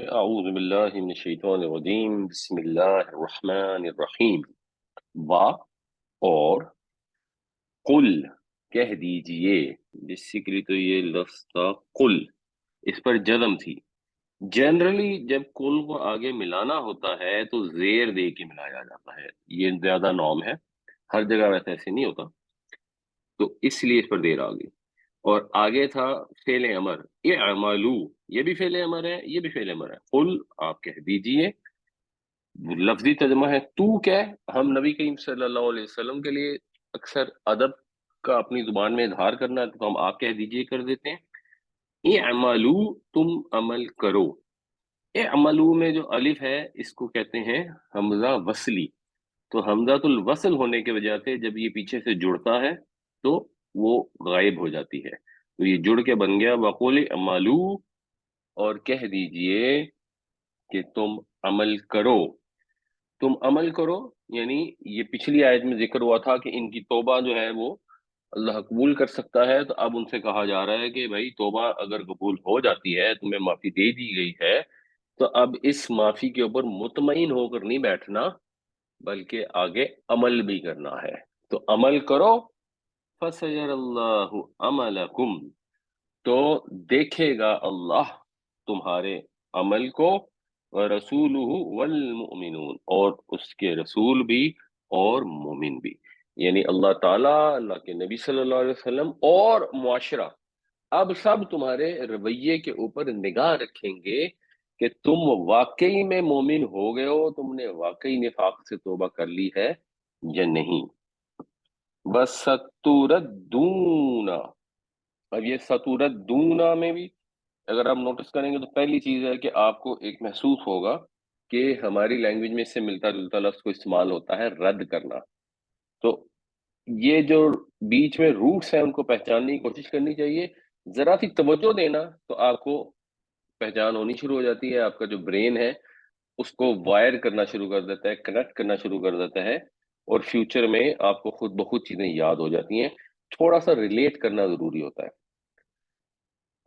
اعوذ باللہ من الشیطان الرجیم بسم اللہ الرحمن الرحیم وا اور قل کہہ دیجئے بیسیکلی تو یہ لفظ تھا قل، اس پر جزم تھی۔ جنرلی جب قل کو آگے ملانا ہوتا ہے تو زیر دے کے ملایا جاتا ہے، یہ زیادہ نارم ہے، ہر جگہ ویسے ایسے نہیں ہوتا، تو اس لیے اس پر دیر آ گئی۔ اور آگے تھا فعل امر اعملو، یہ بھی فعل امر ہے، یہ بھی فعل امر ہے۔ قل آپ کہہ دیجئے، لفظی ترجمہ ہے تو کیا۔ ہم نبی کریم صلی اللہ علیہ وسلم کے لیے اکثر ادب کا اپنی زبان میں اظہار کرنا ہے تو ہم آپ کہہ دیجئے کر دیتے ہیں۔ اعملو تم عمل کرو، اعملو میں جو الف ہے اس کو کہتے ہیں حمزہ وصلی، تو حمزہ الوصل ہونے کی وجہ سے جب یہ پیچھے سے جڑتا ہے تو وہ غائب ہو جاتی ہے، تو یہ جڑ کے بن گیا وقول اعملو، اور کہہ دیجئے کہ تم عمل کرو۔ تم عمل کرو یعنی یہ پچھلی آیت میں ذکر ہوا تھا کہ ان کی توبہ جو ہے وہ اللہ قبول کر سکتا ہے، تو اب ان سے کہا جا رہا ہے کہ بھائی توبہ اگر قبول ہو جاتی ہے، تمہیں معافی دے دی گئی ہے، تو اب اس معافی کے اوپر مطمئن ہو کر نہیں بیٹھنا بلکہ آگے عمل بھی کرنا ہے۔ تو عمل کرو، فَسَيَرَ اللَّهُ عَمَلَكُمْ، تو دیکھے گا اللہ تمہارے عمل کو، وَرَسُولُهُ وَالْمُؤْمِنُونَ، اور اس کے رسول بھی اور مومن بھی، یعنی اللہ تعالیٰ، اللہ کے نبی صلی اللہ علیہ وسلم اور معاشرہ، اب سب تمہارے رویے کے اوپر نگاہ رکھیں گے کہ تم واقعی میں مومن ہو گئے ہو، تم نے واقعی نفاق سے توبہ کر لی ہے یا نہیں۔ بس ستردون، اب یہ ستردون میں بھی اگر آپ نوٹس کریں گے تو پہلی چیز ہے کہ آپ کو ایک محسوس ہوگا کہ ہماری لینگویج میں اس سے ملتا جلتا لفظ کو استعمال ہوتا ہے رد کرنا، تو یہ جو بیچ میں روٹس ہیں ان کو پہچاننے کی کوشش کرنی چاہیے، ذرا سی توجہ دینا تو آپ کو پہچان ہونی شروع ہو جاتی ہے، آپ کا جو برین ہے اس کو وائر کرنا شروع کر دیتا ہے، کنیکٹ کرنا شروع کر دیتا ہے، اور فیوچر میں آپ کو خود بخود چیزیں یاد ہو جاتی ہیں۔ تھوڑا سا ریلیٹ کرنا ضروری ہوتا ہے۔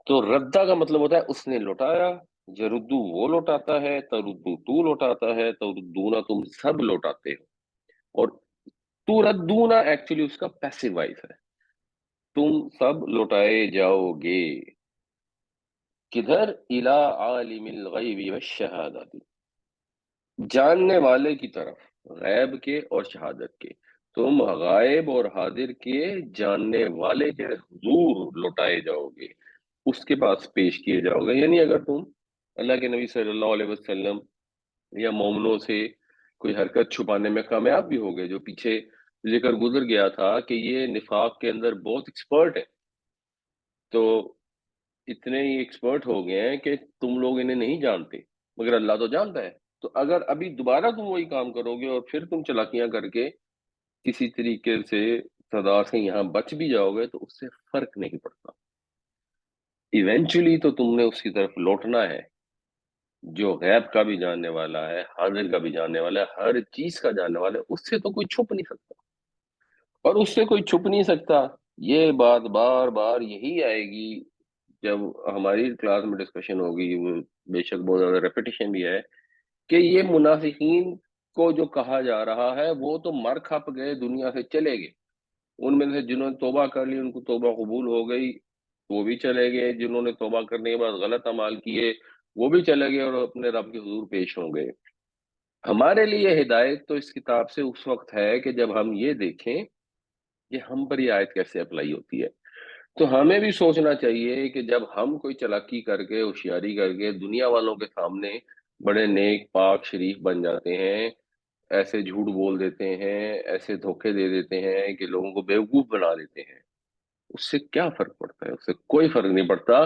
تو ردہ کا مطلب ہوتا ہے اس نے لوٹایا، یردو وہ لوٹاتا ہے، تردو تو لوٹاتا ہے، تردونا تم سب لوٹاتے ہو، اور تو ردونا ایکچولی اس کا پیسو وائس ہے، تم سب لوٹائے جاؤ گے۔ کدھر؟ الی عالم الغیب والشہادت، جاننے والے کی طرف، غیب کے اور شہادت کے، تم غائب اور حاضر کے جاننے والے کے حضور لوٹائے جاؤ گے، اس کے پاس پیش کیے جاؤ گے۔ یعنی اگر تم اللہ کے نبی صلی اللہ علیہ وسلم یا مومنوں سے کوئی حرکت چھپانے میں کامیاب بھی ہو گئے، جو پیچھے ذکر گزر گیا تھا کہ یہ نفاق کے اندر بہت ایکسپرٹ ہے، تو اتنے ہی ایکسپرٹ ہو گئے ہیں کہ تم لوگ انہیں نہیں جانتے مگر اللہ تو جانتا ہے، تو اگر ابھی دوبارہ تم وہی کام کرو گے اور پھر تم چلاکیاں کر کے کسی طریقے سے سزا سے یہاں بچ بھی جاؤ گے تو اس سے فرق نہیں پڑتا، ایونچولی تو تم نے اس کی طرف لوٹنا ہے جو غیب کا بھی جاننے والا ہے، حاضر کا بھی جاننے والا ہے، ہر چیز کا جاننے والا ہے، اس سے تو کوئی چھپ نہیں سکتا، اور اس سے کوئی چھپ نہیں سکتا۔ یہ بات بار بار یہی آئے گی جب ہماری کلاس میں ڈسکشن ہوگی، وہ بے شک بہت زیادہ ریپیٹیشن بھی ہے، کہ یہ منافقین کو جو کہا جا رہا ہے وہ تو مر کھپ گئے، دنیا سے چلے گئے، ان میں سے جنہوں نے توبہ کر لی ان کو توبہ قبول ہو گئی، وہ بھی چلے گئے، جنہوں نے توبہ کرنے کے بعد غلط اعمال کیے وہ بھی چلے گئے اور اپنے رب کے حضور پیش ہوں گے۔ ہمارے لیے ہدایت تو اس کتاب سے اس وقت ہے کہ جب ہم یہ دیکھیں کہ ہم پر یہ آیت کیسے اپلائی ہوتی ہے، تو ہمیں بھی سوچنا چاہیے کہ جب ہم کوئی چلاکی کر کے، ہوشیاری کر کے دنیا والوں کے سامنے بڑے نیک پاک شریف بن جاتے ہیں، ایسے جھوٹ بول دیتے ہیں، ایسے دھوکے دے دیتے ہیں کہ لوگوں کو بیوقوف بنا دیتے ہیں، اس سے کیا فرق پڑتا ہے؟ اس سے کوئی فرق نہیں پڑتا،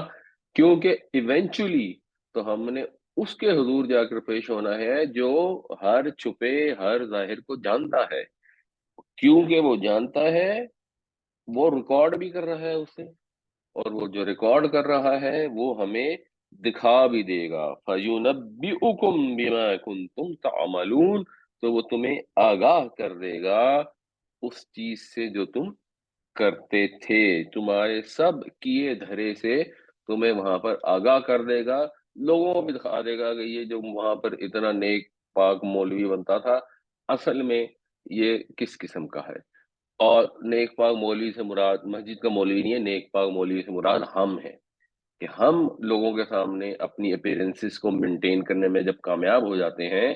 کیونکہ ایونچولی تو ہم نے اس کے حضور جا کر پیش ہونا ہے جو ہر چھپے ہر ظاہر کو جانتا ہے، کیونکہ وہ جانتا ہے، وہ ریکارڈ بھی کر رہا ہے اسے، اور وہ جو ریکارڈ کر رہا ہے وہ ہمیں دکھا بھی دے گا۔ فَيُنَبِّئُكُم بِمَا كُنتُمْ تَعْمَلُونَ، تو وہ تمہیں آگاہ کر دے گا اس چیز سے جو تم کرتے تھے، تمہارے سب کیے دھرے سے تمہیں وہاں پر آگاہ کر دے گا، لوگوں کو بھی دکھا دے گا کہ یہ جو وہاں پر اتنا نیک پاک مولوی بنتا تھا اصل میں یہ کس قسم کا ہے۔ اور نیک پاک مولوی سے مراد مسجد کا مولوی نہیں ہے، نیک پاک مولوی سے مراد ہم ہیں، کہ ہم لوگوں کے سامنے اپنی اپیرنسز کو مینٹین کرنے میں جب کامیاب ہو جاتے ہیں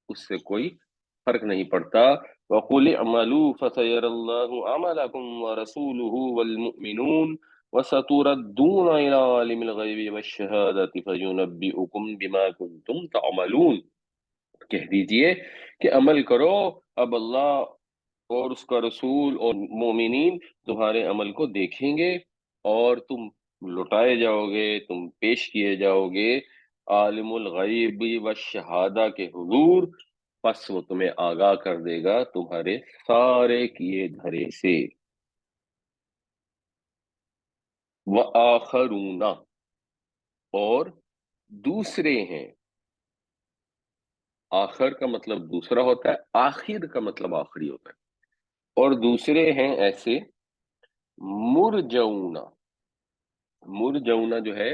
اس سے کوئی فرق نہیں پڑتا۔ وَقُلِ اعْمَلُوا فَسَيَرَى اللَّهُ عَمَلَكُمْ وَرَسُولُهُ وَالْمُؤْمِنُونَ وَسَتُرَدُّونَ إِلَىٰ عَالِمِ الْغَيْبِ وَالشَّهَادَةِ فَيُنَبِّئُكُم بِمَا كُنتُمْ تَعْمَلُونَ۔ کہہ دیجئے کہ عمل کرو، اب اللہ اور اس کا رسول اور مومنین تمہارے عمل کو دیکھیں گے اور تم لٹائے جاؤ گے، تم پیش کیے جاؤ گے عالم الغیب والشہادہ کے حضور، پس وہ تمہیں آگاہ کر دے گا تمہارے سارے کیے دھرے سے۔ وآخرون، اور دوسرے ہیں۔ آخر کا مطلب دوسرا ہوتا ہے، آخر کا مطلب آخری ہوتا ہے، اور دوسرے ہیں ایسے مرجعون۔ مرجعون جو ہے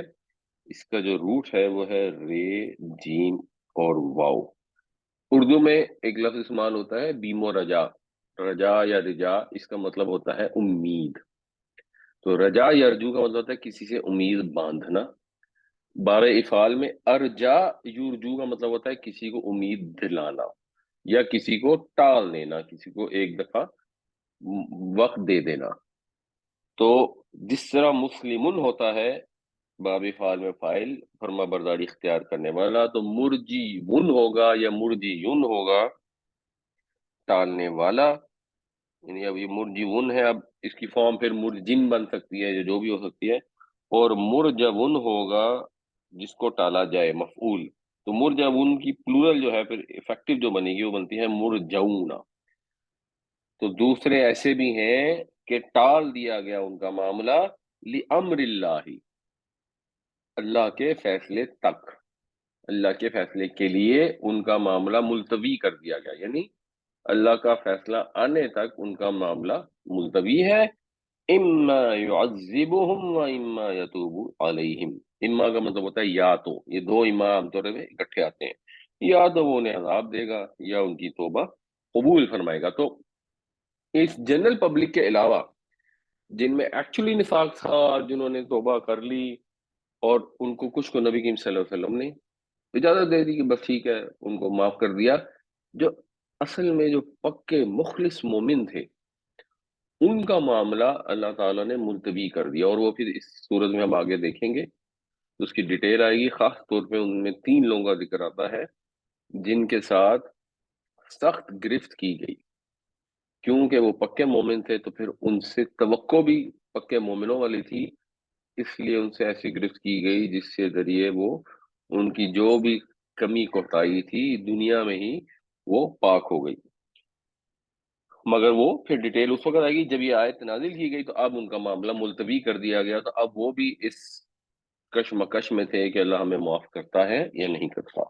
اس کا جو روٹ ہے وہ ہے رے، جیم اور واو۔ اردو میں ایک لفظ استعمال ہوتا ہے بیم و رجا، رجا یا رجا، اس کا مطلب ہوتا ہے امید۔ تو رجا یا رجو کا مطلب ہوتا ہے کسی سے امید باندھنا۔ باب افعال میں ارجا یرجو کا مطلب ہوتا ہے کسی کو امید دلانا یا کسی کو ٹال دینا، کسی کو ایک دفعہ وقت دے دینا۔ تو جس طرح مسلمن ہوتا ہے باب فعال میں فائل فرما برداری اختیار کرنے والا، تو مرجی ون ہوگا یا مرجی یون ہوگا ٹالنے والا، یعنی اب یہ مرجی ون ہے، اب اس کی فارم پھر مرجن بن سکتی ہے، جو بھی ہو سکتی ہے، اور مرجون ہوگا جس کو ٹالا جائے، مفعول۔ تو مرجون کی پلورل جو ہے پھر افیکٹو جو بنے گی وہ بنتی ہے مرجون۔ تو دوسرے ایسے بھی ہیں کہ ٹال دیا گیا ان کا معاملہ لِأَمْرِ اللَّهِ، اللہ کے فیصلے تک، اللہ کے فیصلے کے لیے ان کا معاملہ ملتوی کر دیا گیا، یعنی اللہ کا فیصلہ آنے تک ان کا معاملہ ملتوی ہے۔ اما يعذبهم و اما يتوب علیہم۔ اما کا مطلب ہوتا ہے یا تو، یہ دو اما عام طور پہ اکٹھے آتے ہیں، یا تو وہ انہیں عذاب دے گا یا ان کی توبہ قبول فرمائے گا۔ تو اس جنرل پبلک کے علاوہ جن میں ایکچولی نفاق تھا، جنہوں نے توبہ کر لی اور ان کو کچھ کو نبی کریم صلی اللہ علیہ وسلم نے اجازت دے دی کہ بس ٹھیک ہے، ان کو معاف کر دیا، جو اصل میں جو پکے مخلص مومن تھے ان کا معاملہ اللہ تعالیٰ نے ملتوی کر دیا، اور وہ پھر اس صورت میں ہم آگے دیکھیں گے تو اس کی ڈیٹیل آئے گی۔ خاص طور پہ ان میں 3 لوگوں کا ذکر آتا ہے جن کے ساتھ سخت گرفت کی گئی، کیونکہ وہ پکے مومن تھے تو پھر ان سے توقع بھی پکے مومنوں والی تھی، اس لیے ان سے ایسی گرفت کی گئی جس سے ذریعے وہ ان کی جو بھی کمی کوتاہی تھی دنیا میں ہی وہ پاک ہو گئی۔ مگر وہ پھر ڈیٹیل اس وقت آئے گی جب یہ آیت نازل کی گئی، تو اب ان کا معاملہ ملتوی کر دیا گیا، تو اب وہ بھی اس کشمکش میں تھے کہ اللہ ہمیں معاف کرتا ہے یا نہیں کرتا۔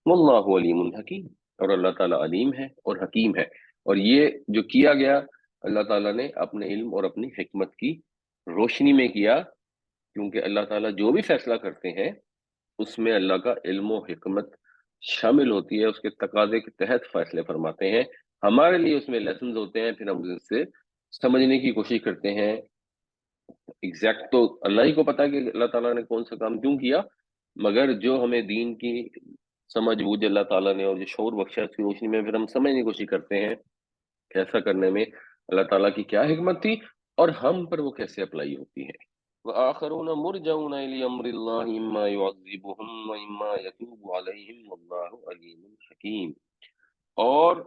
واللہ علیم حکیم، اور اللہ تعالیٰ علیم ہے اور حکیم ہے، اور یہ جو کیا گیا اللہ تعالیٰ نے اپنے علم اور اپنی حکمت کی روشنی میں کیا، کیونکہ اللہ تعالیٰ جو بھی فیصلہ کرتے ہیں اس میں اللہ کا علم و حکمت شامل ہوتی ہے، اس کے تقاضے کے تحت فیصلے فرماتے ہیں، ہمارے لیے اس میں لیسنز ہوتے ہیں، پھر ہم اس سے سمجھنے کی کوشش کرتے ہیں۔ ایگزیکٹ تو اللہ ہی کو پتا کہ اللہ تعالیٰ نے کون سا کام کیوں کیا، مگر جو ہمیں دین کی سمجھ بوجھ اللہ تعالیٰ نے اور جو شعور بخشا اس کی روشنی میں پھر ہم سمجھنے کی کوشش کرتے ہیں کہ ایسا کرنے میں اللہ تعالیٰ کی کیا حکمت تھی اور ہم پر وہ کیسے اپلائی ہوتی ہے۔ وآخرون مرجعون لأمر اللہ اما يعذبهم واما يتوب علیہم واللہ علیم حکیم، اور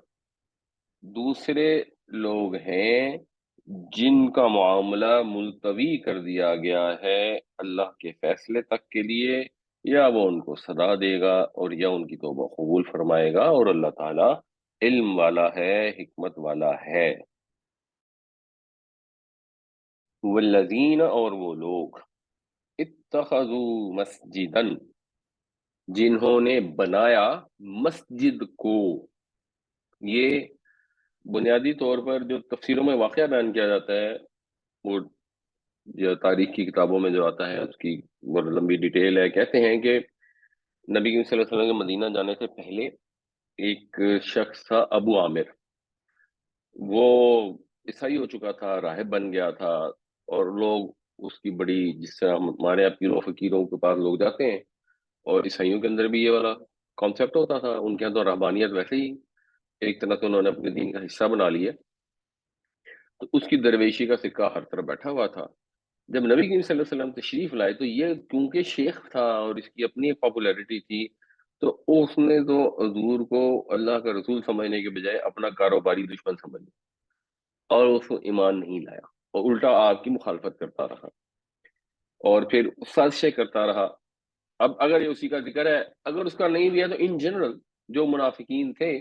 دوسرے لوگ ہیں جن کا معاملہ ملتوی کر دیا گیا ہے اللہ کے فیصلے تک کے لیے، یا وہ ان کو سزا دے گا اور یا ان کی توبہ قبول فرمائے گا، اور اللہ تعالیٰ علم والا ہے، حکمت والا ہے۔ والذین، اور وہ لوگ اتخذوا مسجدن، جنہوں نے بنایا مسجد کو، یہ بنیادی طور پر جو تفسیروں میں واقعہ بیان کیا جاتا ہے، وہ جو تاریخ کی کتابوں میں جو آتا ہے اس کی بڑی لمبی ڈیٹیل ہے۔ کہتے ہیں کہ نبی کریم صلی اللہ علیہ وسلم کے مدینہ جانے سے پہلے ایک شخص تھا ابو عامر، وہ عیسائی ہو چکا تھا، راہب بن گیا تھا، اور لوگ اس کی بڑی، جس طرح ہمارے یہاں پیروں فقیروں کے پاس لوگ جاتے ہیں، اور عیسائیوں کے اندر بھی یہ والا کانسیپٹ ہوتا تھا، ان کے یہاں تو رہبانیت ویسے ہی ایک طرح سے انہوں نے اپنے دین کا حصہ بنا لیا، تو اس کی درویشی کا سکہ ہر طرف بیٹھا ہوا تھا۔ جب نبی کریم صلی اللہ علیہ وسلم تشریف لائے تو یہ کیونکہ شیخ تھا اور اس کی اپنی پاپولیرٹی تھی، تو اس نے تو حضور کو اللہ کا رسول سمجھنے کے بجائے اپنا کاروباری دشمن سمجھ لیا، اور اس کو ایمان نہیں لایا، اور الٹا آپ کی مخالفت کرتا رہا، اور پھر سازشیں کرتا رہا۔ اب اگر یہ اسی کا ذکر ہے، اگر اس کا نہیں بھی ہے تو ان جنرل جو منافقین تھے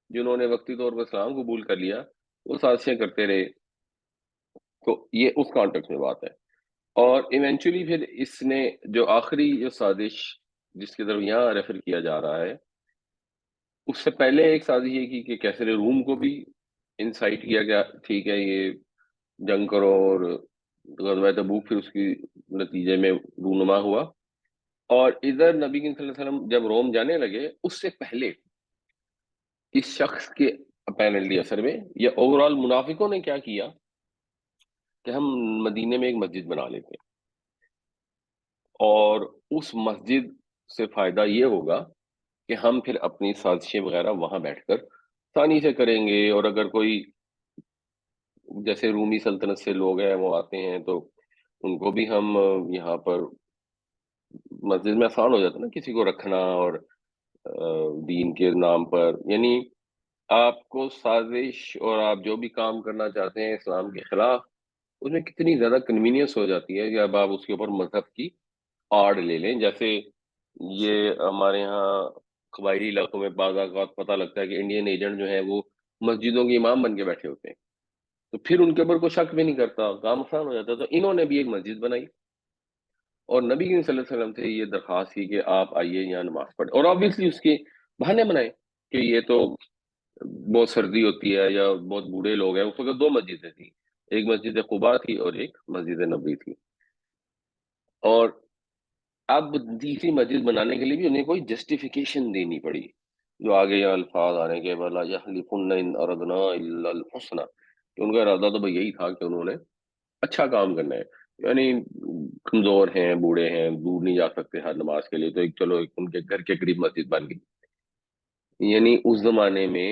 جنہوں نے وقتی طور پر اسلام قبول کر لیا، وہ سازشیں کرتے رہے، تو یہ اس کانٹیکس میں بات ہے۔ اور ایونچولی پھر اس نے جو آخری جو سازش جس کی طرف یہاں ریفر کیا جا رہا ہے، اس سے پہلے ایک سازش یہ کی کہ کیسر روم کو بھی انسائٹ کیا گیا، ٹھیک ہے یہ جنگ کرو، اور غزوہ تبوک پھر اس کی نتیجے میں رونما ہوا۔ اور ادھر نبی کریم صلی اللہ علیہ وسلم جب روم جانے لگے، اس سے پہلے اس شخص کے اپیرنٹلی اثر میں یا اوور آل منافقوں نے کیا کیا کہ ہم مدینے میں ایک مسجد بنا لیتے ہیں، اور اس مسجد سے فائدہ یہ ہوگا کہ ہم پھر اپنی سازشیں وغیرہ وہاں بیٹھ کر آسانی سے کریں گے، اور اگر کوئی جیسے رومی سلطنت سے لوگ ہیں وہ آتے ہیں تو ان کو بھی ہم یہاں پر مسجد میں آسان ہو جاتا ہے نا کسی کو رکھنا، اور دین کے نام پر، یعنی آپ کو سازش اور آپ جو بھی کام کرنا چاہتے ہیں اسلام کے خلاف، اس میں کتنی زیادہ کنوینئنس ہو جاتی ہے کہ اب آپ اس کے اوپر مذہب کی آڑ لے لیں۔ جیسے یہ ہمارے ہاں قبائلی علاقوں میں بعض اوقات پتہ لگتا ہے کہ انڈین ایجنٹ جو ہیں وہ مسجدوں کے امام بن کے بیٹھے ہوتے ہیں، تو پھر ان کے اوپر کوئی شک بھی نہیں کرتا، کام آسان ہو جاتا ہے۔ تو انہوں نے بھی ایک مسجد بنائی، اور نبی کریم صلی اللہ علیہ وسلم سے یہ درخواست کی کہ آپ آئیے یہاں نماز پڑھیں، اور آبویسلی اس کے بہانے بنائے کہ یہ تو بہت سردی ہوتی ہے یا بہت بوڑھے لوگ ہیں۔ اس وقت دو مسجدیں تھیں، ایک مسجد قباء تھی اور ایک مسجد نبوی تھی، اور اب تیسری مسجد بنانے کے لیے بھی انہیں کوئی جسٹیفیکیشن دینی پڑی، جو آگے یہاں الفاظ آ رہے ہیں کہ وَلَا يَحْلِفُنَّ إِنْ أَرَدْنَا إِلَّا الْحُسْنَى، کہ ان کا ارادہ تو بھئی یہی تھا کہ انہوں نے اچھا کام کرنا ہے، یعنی کمزور ہیں، بوڑھے ہیں، دور نہیں جا سکتے ہر نماز کے لیے، تو ایک چلو ایک ان کے گھر کے قریب مسجد بن گئی۔ یعنی اس زمانے میں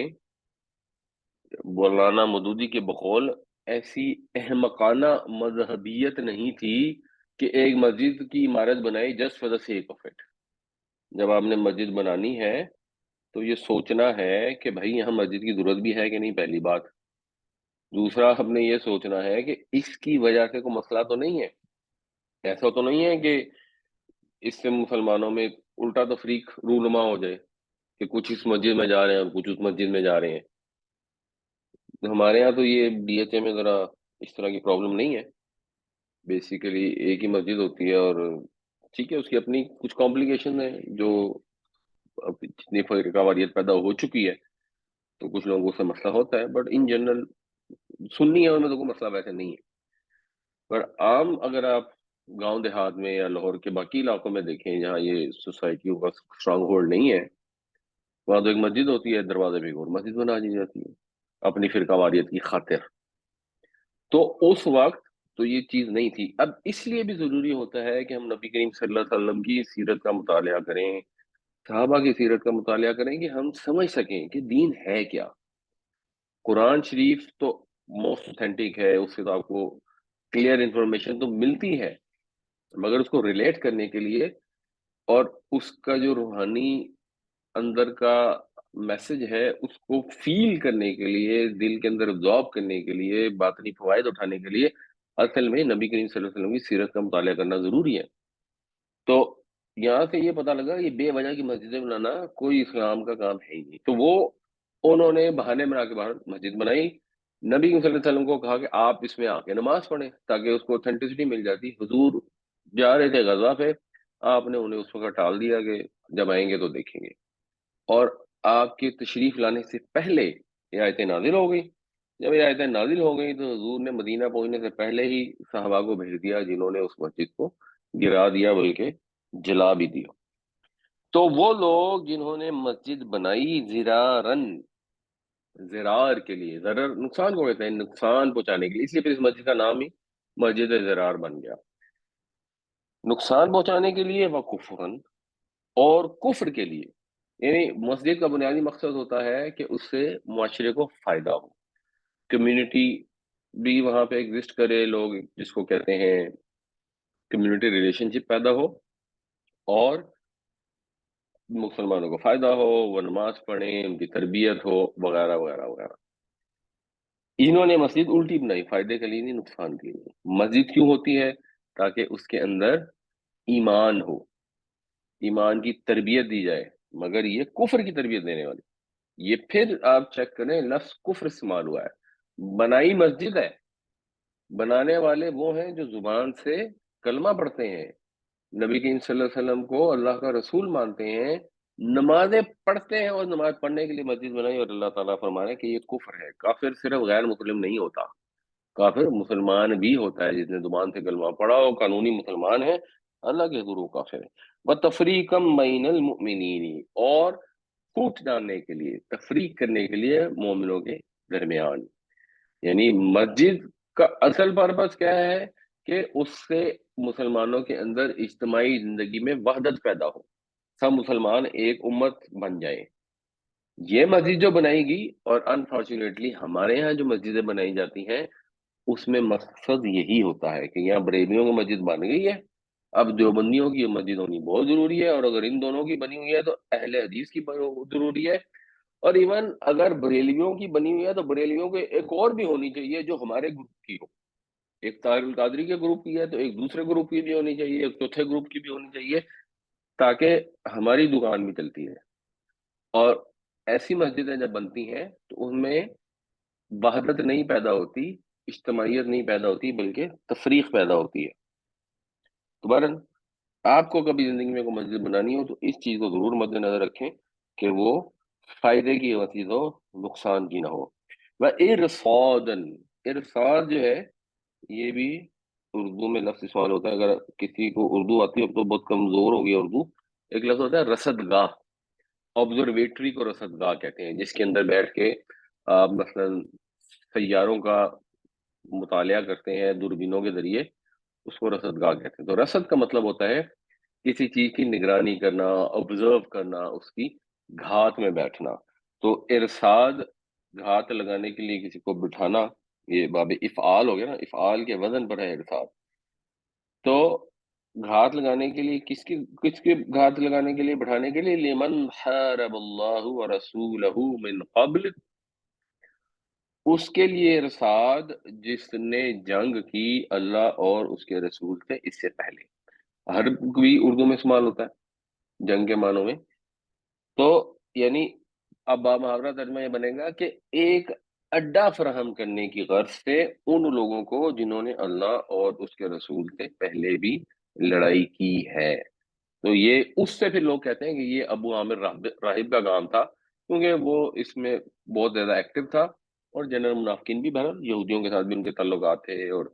مولانا مودودی کے بقول ایسی احمقانہ مذہبیت نہیں تھی کہ ایک مسجد کی عمارت بنائی just for the sake of it. جب آپ نے مسجد بنانی ہے تو یہ سوچنا ہے کہ بھائی یہاں مسجد کی ضرورت بھی ہے کہ نہیں، پہلی بات۔ دوسرا ہم نے یہ سوچنا ہے کہ اس کی وجہ سے کوئی مسئلہ تو نہیں ہے، ایسا تو نہیں ہے کہ اس سے مسلمانوں میں الٹا تفریق رونما ہو جائے کہ کچھ اس مسجد میں جا رہے ہیں اور کچھ اس مسجد میں جا رہے ہیں۔ ہمارے یہاں تو یہ ڈی ایچ اے میں ذرا اس طرح کی پرابلم نہیں ہے، بیسیکلی ایک ہی مسجد ہوتی ہے، اور ٹھیک ہے اس کی اپنی کچھ کمپلیکیشن ہیں جو اب جتنی فرقہ واریت پیدا ہو چکی ہے تو کچھ لوگوں سے مسئلہ ہوتا ہے، بٹ ان جنرل سنی ہے ان میں تو کوئی مسئلہ ویسے نہیں ہے۔ پر عام اگر آپ گاؤں دیہات میں یا لاہور کے باقی علاقوں میں دیکھیں جہاں یہ سوسائٹیوں کا اسٹرانگ ہولڈ نہیں ہے، وہاں تو ایک مسجد ہوتی ہے، دروازے پہ ایک اور مسجد بنا دی جاتی ہے اپنی فرقہ واریت کی خاطر۔ تو اس وقت تو یہ چیز نہیں تھی۔ اب اس لیے بھی ضروری ہوتا ہے کہ ہم نبی کریم صلی اللہ علیہ وسلم کی سیرت کا مطالعہ کریں، صحابہ کی سیرت کا مطالعہ کریں، کہ ہم سمجھ سکیں کہ دین ہے کیا۔ قرآن شریف تو موسٹ اوتھینٹک ہے، اس سے تو آپ کو کلیئر انفارمیشن تو ملتی ہے، مگر اس کو ریلیٹ کرنے کے لیے اور اس کا جو روحانی اندر کا میسج ہے اس کو فیل کرنے کے لیے، دل کے اندر ابزارب کرنے کے لیے، باطنی فوائد اٹھانے کے لیے اصل میں نبی کریم صلی اللہ علیہ وسلم کی سیرت کا مطالعہ کرنا ضروری ہے۔ تو یہاں سے یہ پتہ لگا یہ بے وجہ کی مسجدیں بنانا کوئی اسلام کا کام ہے ہی نہیں، تو وہ انہوں نے بہانے بنا کے باہر مسجد بنائی۔ نبی صلی اللہ علیہ وسلم کو کہا کہ آپ اس میں آ کے نماز پڑھیں تاکہ اس کو اوتھینٹسٹی مل جاتی۔ حضور جا رہے تھے غزہ پہ، آپ نے انہیں اس وقت ٹال دیا کہ جب آئیں گے تو دیکھیں گے، اور آپ کے تشریف لانے سے پہلے یہ آیتیں نازل ہو گئی۔ جب یہ آیتیں نازل ہو گئی تو حضور نے مدینہ پہنچنے سے پہلے ہی صحابہ کو بھیج دیا، جنہوں نے اس مسجد کو گرا دیا بلکہ جلا بھی دیا۔ تو وہ لوگ جنہوں نے مسجد بنائی زرار کے لیے، ضرر نقصان کو کہتے ہیں، نقصان پہنچانے کے لیے، اس لیے پھر اس مسجد کا نام ہی مسجد زرار بن گیا، نقصان پہنچانے کے لیے، وہ کفرن، اور کفر کے لیے، یعنی مسجد کا بنیادی مقصد ہوتا ہے کہ اس سے معاشرے کو فائدہ ہو، کمیونٹی بھی وہاں پہ ایگزسٹ کرے، لوگ جس کو کہتے ہیں کمیونٹی ریلیشن شپ پیدا ہو، اور مسلمانوں کو فائدہ ہو، وہ نماز پڑھیں، ان کی تربیت ہو، وغیرہ وغیرہ وغیرہ۔ انہوں نے مسجد الٹی بنائی، فائدے کے لیے نہیں، نقصان کے لیے۔ مسجد کیوں ہوتی ہے؟ تاکہ اس کے اندر ایمان ہو، ایمان کی تربیت دی جائے، مگر یہ کفر کی تربیت دینے والی، یہ پھر آپ چیک کریں لفظ کفر استعمال ہوا ہے، بنائی مسجد ہے، بنانے والے وہ ہیں جو زبان سے کلمہ پڑھتے ہیں، نبی کریم صلی اللہ علیہ وسلم کو اللہ کا رسول مانتے ہیں، نمازیں پڑھتے ہیں، اور نماز پڑھنے کے لیے مسجد بنائی، اور اللہ تعالیٰ فرما رہے ہیں کہ یہ کفر ہے۔ کافر صرف غیر مسلم نہیں ہوتا، کافر مسلمان بھی ہوتا ہے، جس نے زبان سے کلمہ پڑھا ہو، قانونی مسلمان ہے، اللہ کے گروہ کافر ہے۔ وَتَفْرِيقًا بَيْنَ الْمُؤْمِنِينَ، اور پھوٹ ڈالنے کے لیے، تفریق کرنے کے لیے مومنوں کے درمیان، یعنی مسجد کا اصل پرپس کیا ہے؟ کہ اس سے مسلمانوں کے اندر اجتماعی زندگی میں وحدت پیدا ہو، سب مسلمان ایک امت بن جائیں۔ یہ مسجد جو بنائی گی، اور انفارچونیٹلی ہمارے ہاں جو مسجدیں بنائی جاتی ہیں، اس میں مقصد یہی ہوتا ہے کہ یہاں بریلویوں کی مسجد بن گئی ہے، اب دیوبندیوں کی مسجد ہونی بہت ضروری ہے، اور اگر ان دونوں کی بنی ہوئی ہے تو اہل حدیث کی بہت ضروری ہے، اور ایون اگر بریلویوں کی بنی ہوئی ہے تو بریلویوں کے ایک اور بھی ہونی چاہیے جو ہمارے گروپ کی ہو، ایک طاہر القادری کے گروپ کی ہے تو ایک دوسرے گروپ کی بھی ہونی چاہیے، ایک چوتھے گروپ کی بھی ہونی چاہیے، تاکہ ہماری دکان بھی چلتی ہے۔ اور ایسی مسجدیں جب بنتی ہیں تو ان میں وحدت نہیں پیدا ہوتی، اجتماعیت نہیں پیدا ہوتی، بلکہ تفریق پیدا ہوتی ہے۔ تو بہرحال آپ کو کبھی زندگی میں کوئی مسجد بنانی ہو تو اس چیز کو ضرور مد نظر رکھیں کہ وہ فائدے کی مسجد ہو، نقصان کی نہ ہو۔ وَإِرْصَادًا، ارصاد جو ہے یہ بھی اردو میں لفظ استعمال ہوتا ہے، اگر کسی کو اردو آتی ہے، اب تو بہت کمزور ہو گیا اردو، ایک لفظ ہوتا ہے رصد گاہ، آبزرویٹری کو رصد گاہ کہتے ہیں، جس کے اندر بیٹھ کے آپ مثلا سیاروں کا مطالعہ کرتے ہیں دوربینوں کے ذریعے، اس کو رصد گاہ کہتے ہیں۔ تو رصد کا مطلب ہوتا ہے کسی چیز کی نگرانی کرنا، آبزرو کرنا، اس کی گھات میں بیٹھنا۔ تو ارصاد، گھات لگانے کے لیے کسی کو بٹھانا، یہ باب افعال ہو گیا نا، افعال کے وزن پر ہے ارصاد۔ تو گھات لگانے کے لیے کس کی گھات لگانے کے لیے، بٹھانے کے لیے، لمن حارب اللہ ورسولہ من قبل، اس کے لیے ارصاد جس نے جنگ کی اللہ اور اس کے رسول سے اس سے پہلے۔ حرب بھی اردو میں استعمال ہوتا ہے جنگ کے معنوں میں، تو یعنی اب محاورہ ترجمہ یہ بنے گا کہ ایک اڈا فراہم کرنے کی غرض سے ان لوگوں کو جنہوں نے اللہ اور اس کے رسول سے پہلے بھی لڑائی کی ہے۔ تو یہ اس سے پھر لوگ کہتے ہیں کہ یہ ابو عامر راہب کا کام تھا، کیونکہ وہ اس میں بہت زیادہ ایکٹیو تھا، اور جنرل منافقین بھی بہرحال یہودیوں کے ساتھ بھی ان کے تعلقات تھے، اور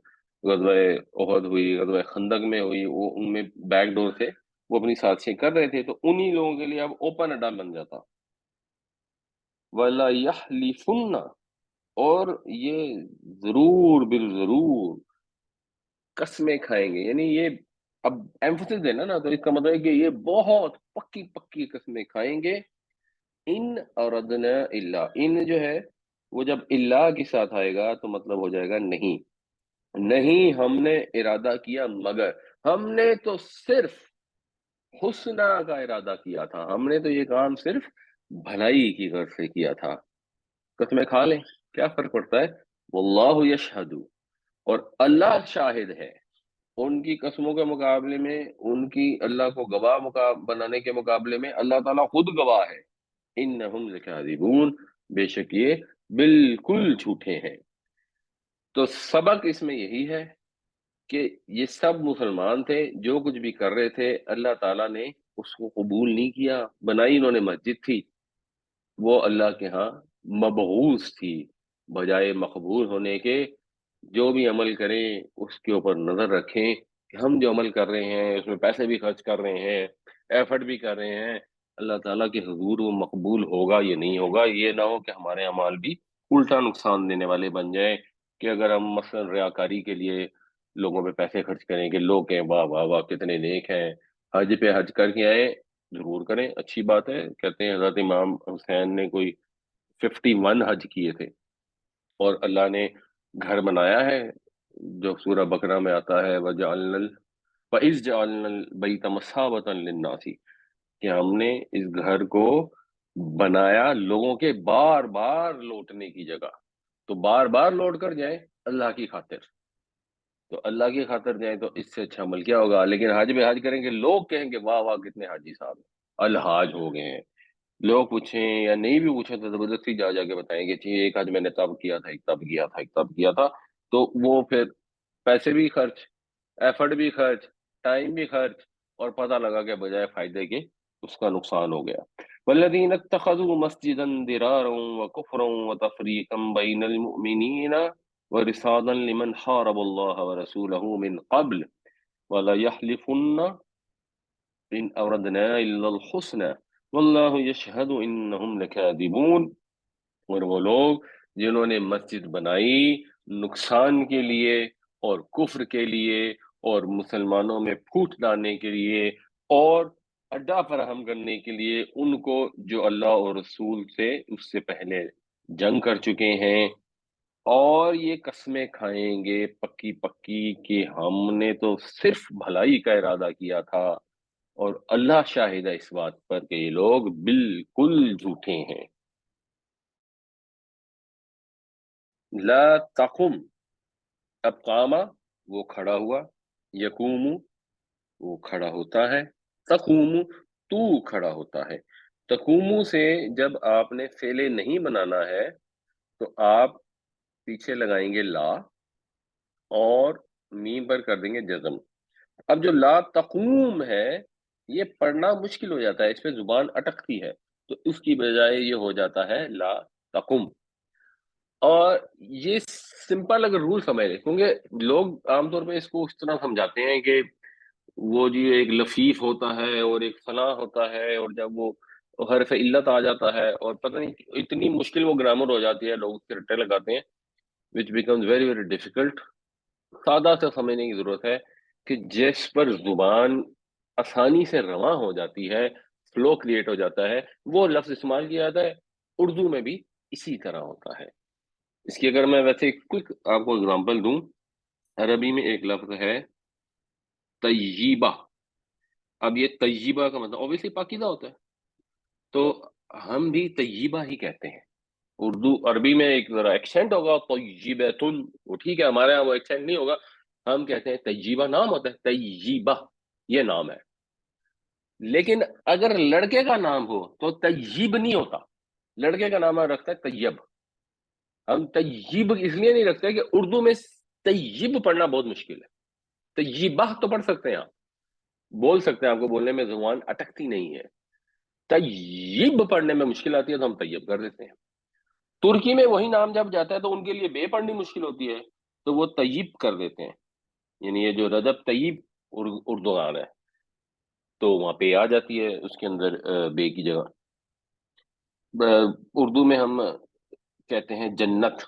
غزوہ احد ہوئی، غزوہ خندق میں ہوئی، وہ ان میں بیک ڈور سے وہ اپنی سازشیں کر رہے تھے، تو انہی لوگوں کے لیے اب اوپن اڈا بن جاتا۔ وَلَا يَحْلِفُنَّ، اور یہ ضرور بالضرور قسمیں کھائیں گے، یعنی یہ اب ایمفسس دینا نا، تو اس کا مطلب ہے کہ یہ بہت پکی پکی قسمیں کھائیں گے۔ ان اردنا اللہ، ان جو ہے وہ جب اللہ کے ساتھ آئے گا تو مطلب ہو جائے گا نہیں، نہیں ہم نے ارادہ کیا، مگر ہم نے تو صرف حسنہ کا ارادہ کیا تھا، ہم نے تو یہ کام صرف بھلائی کی غرض سے کیا تھا۔ قسمیں کھا لیں، کیا فرق پڑتا ہے؟ واللہ یشہد، اور اللہ شاہد ہے ان کی قسموں کے مقابلے میں، ان کی اللہ کو گواہ بنانے کے مقابلے میں اللہ تعالیٰ خود گواہ ہے، انہم لکاذبون، بے شک یہ بالکل جھوٹے ہیں۔ تو سبق اس میں یہی ہے کہ یہ سب مسلمان تھے، جو کچھ بھی کر رہے تھے اللہ تعالیٰ نے اس کو قبول نہیں کیا، بنائی انہوں نے مسجد تھی، وہ اللہ کے ہاں مبعوث تھی، بجائے مقبول ہونے کے جو بھی عمل کریں اس کے اوپر نظر رکھیں کہ ہم جو عمل کر رہے ہیں اس میں پیسے بھی خرچ کر رہے ہیں، ایفرٹ بھی کر رہے ہیں، اللہ تعالیٰ کے حضور وہ مقبول ہوگا یا نہیں ہوگا، یہ نہ ہو کہ ہمارے اعمال بھی الٹا نقصان دینے والے بن جائیں، کہ اگر ہم مثلا ریاکاری کے لیے لوگوں پہ پیسے خرچ کریں کہ لوگ کہیں واہ واہ واہ کتنے نیک ہیں، حج پہ حج کر کے آئے، ضرور کریں، اچھی بات ہے، کہتے ہیں حضرت امام حسین نے کوئی 51 حج کیے تھے، اور اللہ نے گھر بنایا ہے جو سورہ بقرہ میں آتا ہے وَإِذْ جَعَلْنَا الْبَيْتَ مَثَابَةً لِلنَّاسِ، کہ ہم نے اس گھر کو بنایا لوگوں کے بار بار لوٹنے کی جگہ، تو بار بار لوٹ کر جائیں اللہ کی خاطر، تو اللہ کی خاطر جائیں تو اس سے اچھا عمل کیا ہوگا؟ لیکن حج میں حج کریں گے، لوگ کہیں گے واہ واہ کتنے حاجی صاحب ہیں، الحاج ہو گئے ہیں، لوگ پوچھیں یا نہیں بھی پوچھیں تو زبردستی جا جا کے بتائیں گے جی ایک حج میں نے تب کیا تھا، ایک تب کیا تھا، ایک تب کیا تھا، تو وہ پھر پیسے بھی خرچ، ایفرٹ بھی خرچ، ٹائم بھی خرچ، اور پتہ لگا کہ بجائے فائدے کے اس کا نقصان ہو گیا۔ والذین اتخذوا مسجدا ضرارا وکفرا وتفریقا بین المؤمنین ورصادا لمن حارب اللہ ورسولہ من قبل ولیحلفن ان اردنا الا الحسنى واللہ یشہد انہم لکاذبون، اور وہ لوگ جنہوں نے مسجد بنائی نقصان کے لیے اور کفر کے لیے اور مسلمانوں میں پھوٹ ڈالنے کے لیے اور اڈا فراہم کرنے کے لیے ان کو جو اللہ اور رسول سے اس سے پہلے جنگ کر چکے ہیں، اور یہ قسمیں کھائیں گے پکی پکی کہ ہم نے تو صرف بھلائی کا ارادہ کیا تھا، اور اللہ شاہد ہے اس بات پر کہ یہ لوگ بالکل جھوٹے ہیں۔ لا تقم، اب قامہ وہ کھڑا ہوا، یقوم وہ کھڑا ہوتا ہے، تقوم تو کھڑا ہوتا ہے۔ تقوم سے جب آپ نے فعل نہیں بنانا ہے تو آپ پیچھے لگائیں گے لا، اور میم پر کر دیں گے جزم۔ اب جو لا تقوم ہے یہ پڑھنا مشکل ہو جاتا ہے، اس پہ زبان اٹکتی ہے، تو اس کی بجائے یہ ہو جاتا ہے لا تقم۔ اور یہ سمپل اگر رول سمجھ لیں، کیونکہ لوگ عام طور پہ اس کو اس طرح سمجھاتے ہیں کہ وہ جی ایک لفیف ہوتا ہے اور ایک فلاں ہوتا ہے، اور جب وہ حرف علت آ جاتا ہے اور پتہ نہیں اتنی مشکل وہ گرامر ہو جاتی ہے، لوگ اس کے رٹے لگاتے ہیں which becomes very very difficult۔ سادہ سے سمجھنے کی ضرورت ہے کہ جس پر زبان آسانی سے رواں ہو جاتی ہے، فلو کریٹ ہو جاتا ہے، وہ لفظ استعمال کیا جاتا ہے۔ اردو میں بھی اسی طرح ہوتا ہے۔ اس کی اگر میں ویسے کوئک آپ کو اگزامپل دوں، عربی میں ایک لفظ ہے طیبہ۔ اب یہ طیبہ کا مطلب اوبیسلی پاکیزہ ہوتا ہے، تو ہم بھی طیبہ ہی کہتے ہیں۔ اردو عربی میں ایک ذرا ایکسینٹ ہوگا طیبۃن، وہ ٹھیک ہے، ہمارے یہاں وہ ایکسینٹ نہیں ہوگا، ہم کہتے ہیں طیبہ نام ہوتا ہے، طیبہ یہ نام ہے، لیکن اگر لڑکے کا نام ہو تو طیب نہیں ہوتا، لڑکے کا نام رکھتا ہے طیب۔ ہم طیب اس لیے نہیں رکھتے کہ اردو میں طیب پڑھنا بہت مشکل ہے، طیبہ تو پڑھ سکتے ہیں آپ، بول سکتے ہیں، آپ کو بولنے میں زبان اٹکتی نہیں ہے، طیب پڑھنے میں مشکل آتی ہے تو ہم طیب کر دیتے ہیں۔ ترکی میں وہی نام جب جاتا ہے تو ان کے لیے بے پڑھنی مشکل ہوتی ہے تو وہ طیب کر دیتے ہیں، یعنی یہ جو رجب طیب اردوغان ہے تو وہاں پہ آ جاتی ہے اس کے اندر بے کی جگہ۔ اردو میں ہم کہتے ہیں جنت،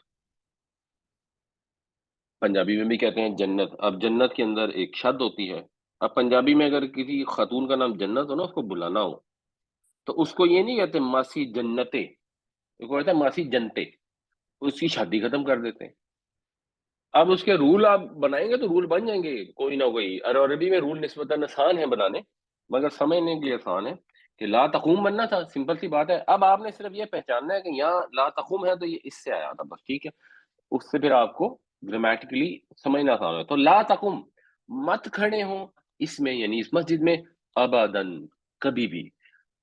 پنجابی میں بھی کہتے ہیں جنت۔ اب جنت کے اندر ایک شد ہوتی ہے، اب پنجابی میں اگر کسی خاتون کا نام جنت ہو نا، اس کو بلانا ہو تو اس کو یہ نہیں کہتے ماسی جنتے، اس کو کہتے ہیں ماسی جنتے، اس کی شادی ختم کر دیتے ہیں۔ اب اس کے رول آپ بنائیں گے تو رول بن جائیں گے کوئی نہ کوئی، اور عربی میں رول نسبتاً آسان ہے بنانے، مگر سمجھنے کے لیے آسان ہے کہ لا تقوم بننا تھا، سمپل سی بات ہے۔ اب آپ نے صرف یہ پہچاننا ہے کہ یہاں لا تقوم ہے تو یہ اس سے آیا تھا، بس ٹھیک ہے، اس سے پھر آپ کو گرامیٹیکلی سمجھنا آسان ہے۔ تو لا تقم مت کھڑے ہوں اس میں، یعنی اس مسجد میں، ابداً کبھی بھی،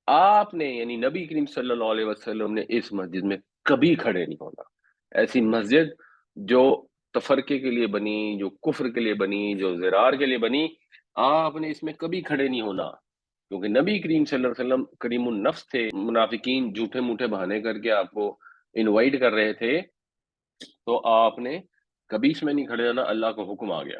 آپ نے یعنی نبی کریم صلی اللہ علیہ وسلم نے اس مسجد میں کبھی کھڑے نہیں ہونا۔ ایسی مسجد جو تفرقے کے لیے بنی، جو کفر کے لیے بنی، جو زرار کے لیے بنی، آپ نے اس میں کبھی کھڑے نہیں ہونا، کیونکہ نبی کریم صلی اللہ علیہ وسلم کریم النفس تھے، منافقین جھوٹے موٹے بہانے کر کے آپ کو انوائٹ کر رہے تھے، تو آپ نے کبھی اس میں نہیں کھڑے ہونا، اللہ کا حکم آ گیا۔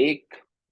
1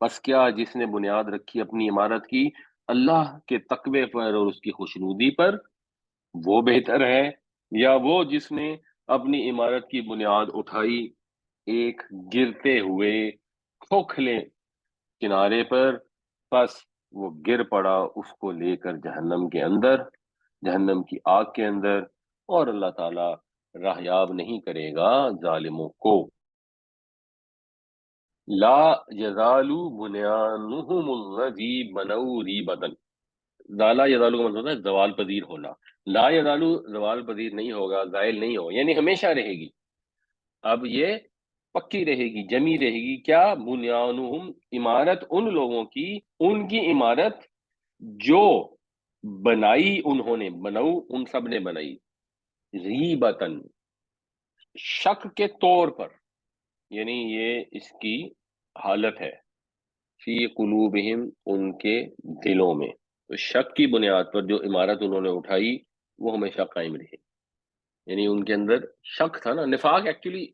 بس کیا جس نے بنیاد رکھی اپنی عمارت کی اللہ کے تقوی پر اور اس کی خوشنودی پر، وہ بہتر ہے، یا وہ جس نے اپنی عمارت کی بنیاد اٹھائی ایک گرتے ہوئے کھوکھلے کنارے پر، پس وہ گر پڑا اس کو لے کر جہنم کے اندر، جہنم کی آگ کے اندر، اور اللہ تعالی راہیاب نہیں کرے گا ظالموں کو۔ لا یزال بنیانہم الذی بنوا ریبۃ، لا یزالو کا مطلب ہوتا ہے زوال پذیر ہونا، لا یزالو زوال پذیر نہیں ہوگا، زائل نہیں ہوگا، یعنی ہمیشہ رہے گی، اب یہ پکی رہے گی، جمی رہے گی، کیا بنیانہم عمارت ان لوگوں کی، ان کی عمارت جو بنائی انہوں نے، بنو ان سب نے بنائی، ریبتن شک کے طور پر، یعنی یہ اس کی حالت ہے، فی قلوبہم ان کے دلوں میں، تو شک کی بنیاد پر جو عمارت انہوں نے اٹھائی وہ ہمیشہ قائم رہی، یعنی ان کے اندر شک تھا نا۔ نفاق ایکچولی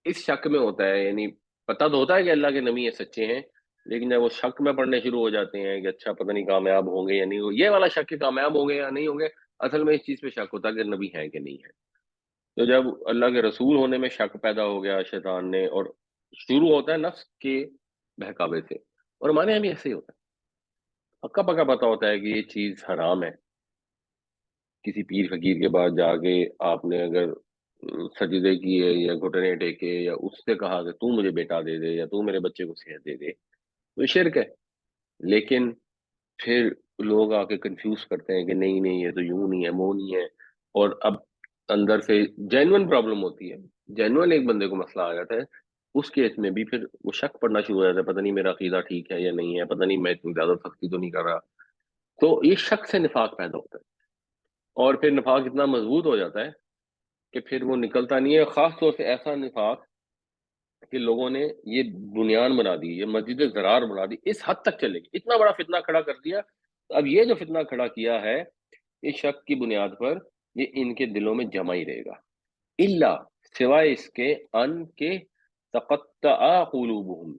اس شک میں ہوتا ہے، یعنی پتہ تو ہوتا ہے کہ اللہ کے نبی یہ سچے ہیں، لیکن جب وہ شک میں پڑھنے شروع ہو جاتے ہیں کہ اچھا پتہ نہیں کامیاب ہوں گے یا نہیں ہوں گے، یہ والا شک کہ کامیاب ہوں گے یا نہیں ہوں گے، اصل میں اس چیز پہ شک ہوتا ہے کہ نبی ہے کہ نہیں ہے۔ تو جب اللہ کے رسول ہونے میں شک پیدا ہو گیا شیطان نے، اور شروع ہوتا ہے نفس کے بہکاوے سے، اور ہمارے یہاں بھی ایسے ہی ہوتا ہے، پکا پکا پتا ہوتا ہے کہ یہ چیز حرام ہے، کسی پیر فقیر کے پاس جا کے آپ نے اگر سجدے کیے یا گھٹنے ٹیکے یا اس سے کہا کہ تو مجھے بیٹا دے دے یا تو میرے بچے کو صحت دے دے، تو یہ شرک ہے۔ لیکن پھر لوگ آ کے کنفیوز کرتے ہیں کہ نہیں نہیں یہ تو یوں نہیں ہے، وہ نہیں ہے، اور اب اندر سے جینوئن پرابلم ہوتی ہے، جینوئن ایک بندے کو مسئلہ آ جاتا ہے، اس کیس میں بھی پھر وہ شک پڑنا شروع ہو جاتا ہے، پتہ نہیں میرا عقیدہ ٹھیک ہے یا نہیں ہے، پتہ نہیں میں اتنی زیادہ سختی تو نہیں کر رہا، تو یہ شک سے نفاق پیدا ہوتا ہے، اور پھر نفاق اتنا مضبوط ہو جاتا ہے کہ پھر وہ نکلتا نہیں ہے، خاص طور سے ایسا نفاق کہ لوگوں نے یہ بنیان بنا دی، یہ مسجد زرار بنا دی، اس حد تک چلے گی، اتنا بڑا فتنہ کھڑا کر دیا۔ اب یہ جو فتنہ کھڑا کیا ہے اس شک کی بنیاد پر، یہ ان کے دلوں میں جمع ہی رہے گا، الا سوائے اس کے ان کے تقطع قلوبہم،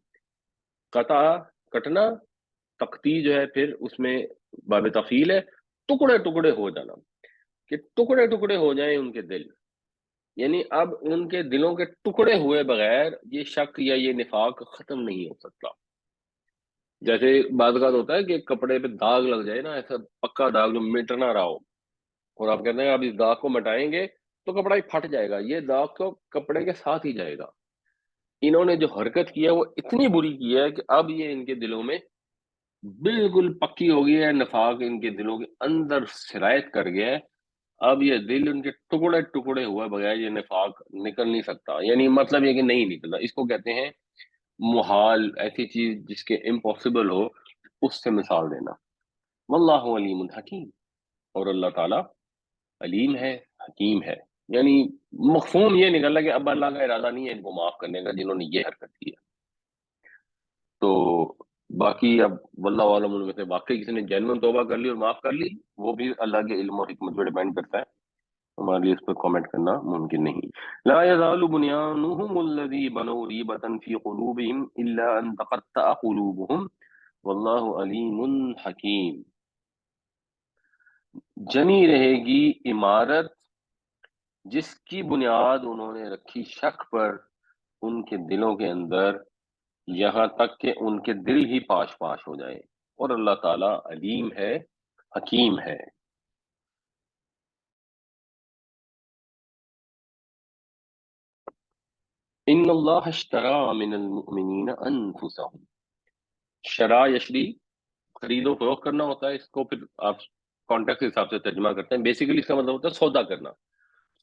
قطع کٹنا، تقطیع جو ہے پھر اس میں باب تفعیل ہے، ٹکڑے ٹکڑے ہو جانا، کہ ٹکڑے ٹکڑے ہو جائیں ان کے دل، یعنی اب ان کے دلوں کے ٹکڑے ہوئے بغیر یہ شک یا یہ نفاق ختم نہیں ہو سکتا۔ جیسے بعض اوقات ہوتا ہے کہ کپڑے پہ داغ لگ جائے نا، ایسا پکا داغ جو مٹ نہ رہا ہو، اور آپ کہتے ہیں اب اس داغ کو مٹائیں گے تو کپڑا ہی پھٹ جائے گا، یہ داغ تو کپڑے کے ساتھ ہی جائے گا۔ انہوں نے جو حرکت کی ہے وہ اتنی بری کی ہے کہ اب یہ ان کے دلوں میں بالکل پکی ہو گئی ہے، نفاق ان کے دلوں کے اندر سرایت کر گیا ہے، اب یہ دل ان کے ٹکڑے ٹکڑے ہوا بغیر یہ نفاق نکل نہیں سکتا، یعنی مطلب یہ کہ نہیں نکلتا، اس کو کہتے ہیں محال، ایسی چیز جس کے امپاسبل ہو اس سے مثال دینا۔ واللہ علیم حکیم، اور اللہ تعالیٰ علیم ہے، حکیم ہے، یعنی مفہوم یہ نکل رہا ہے کہ اب اللہ کا ارادہ نہیں ہے ان کو معاف کرنے کا جنہوں نے یہ حرکت کی ہے۔ تو باقی اب واللہ عالم، ان میں سے واقعی کسی نے جینوئن توبہ کر لی اور معاف کر لی، وہ بھی اللہ کے علم اور حکمت پہ ڈیپینڈ کرتا ہے، ہمارے لیے اس پہ کامنٹ کرنا ممکن نہیں۔ لا يزال بنيانهم الذي بنوا ريبة في قلوبهم إلا أن تقطع قلوبهم والله علیم حکیم، جمی رہے گی عمارت جس کی بنیاد انہوں نے رکھی شک پر ان کے دلوں کے اندر، یہاں تک کہ ان کے دل ہی پاش پاش ہو جائیں، اور اللہ تعالیٰ علیم ہے، حکیم ہے۔ ان اللہ اشترى من المؤمنین انفسهم، شرع یشری خرید و فروخت کرنا ہوتا ہے، اس کو پھر آپ کانٹیکٹ کے حساب سے ترجمہ کرتے ہیں، بیسیکلی اس کا مطلب ہوتا ہے سودا کرنا،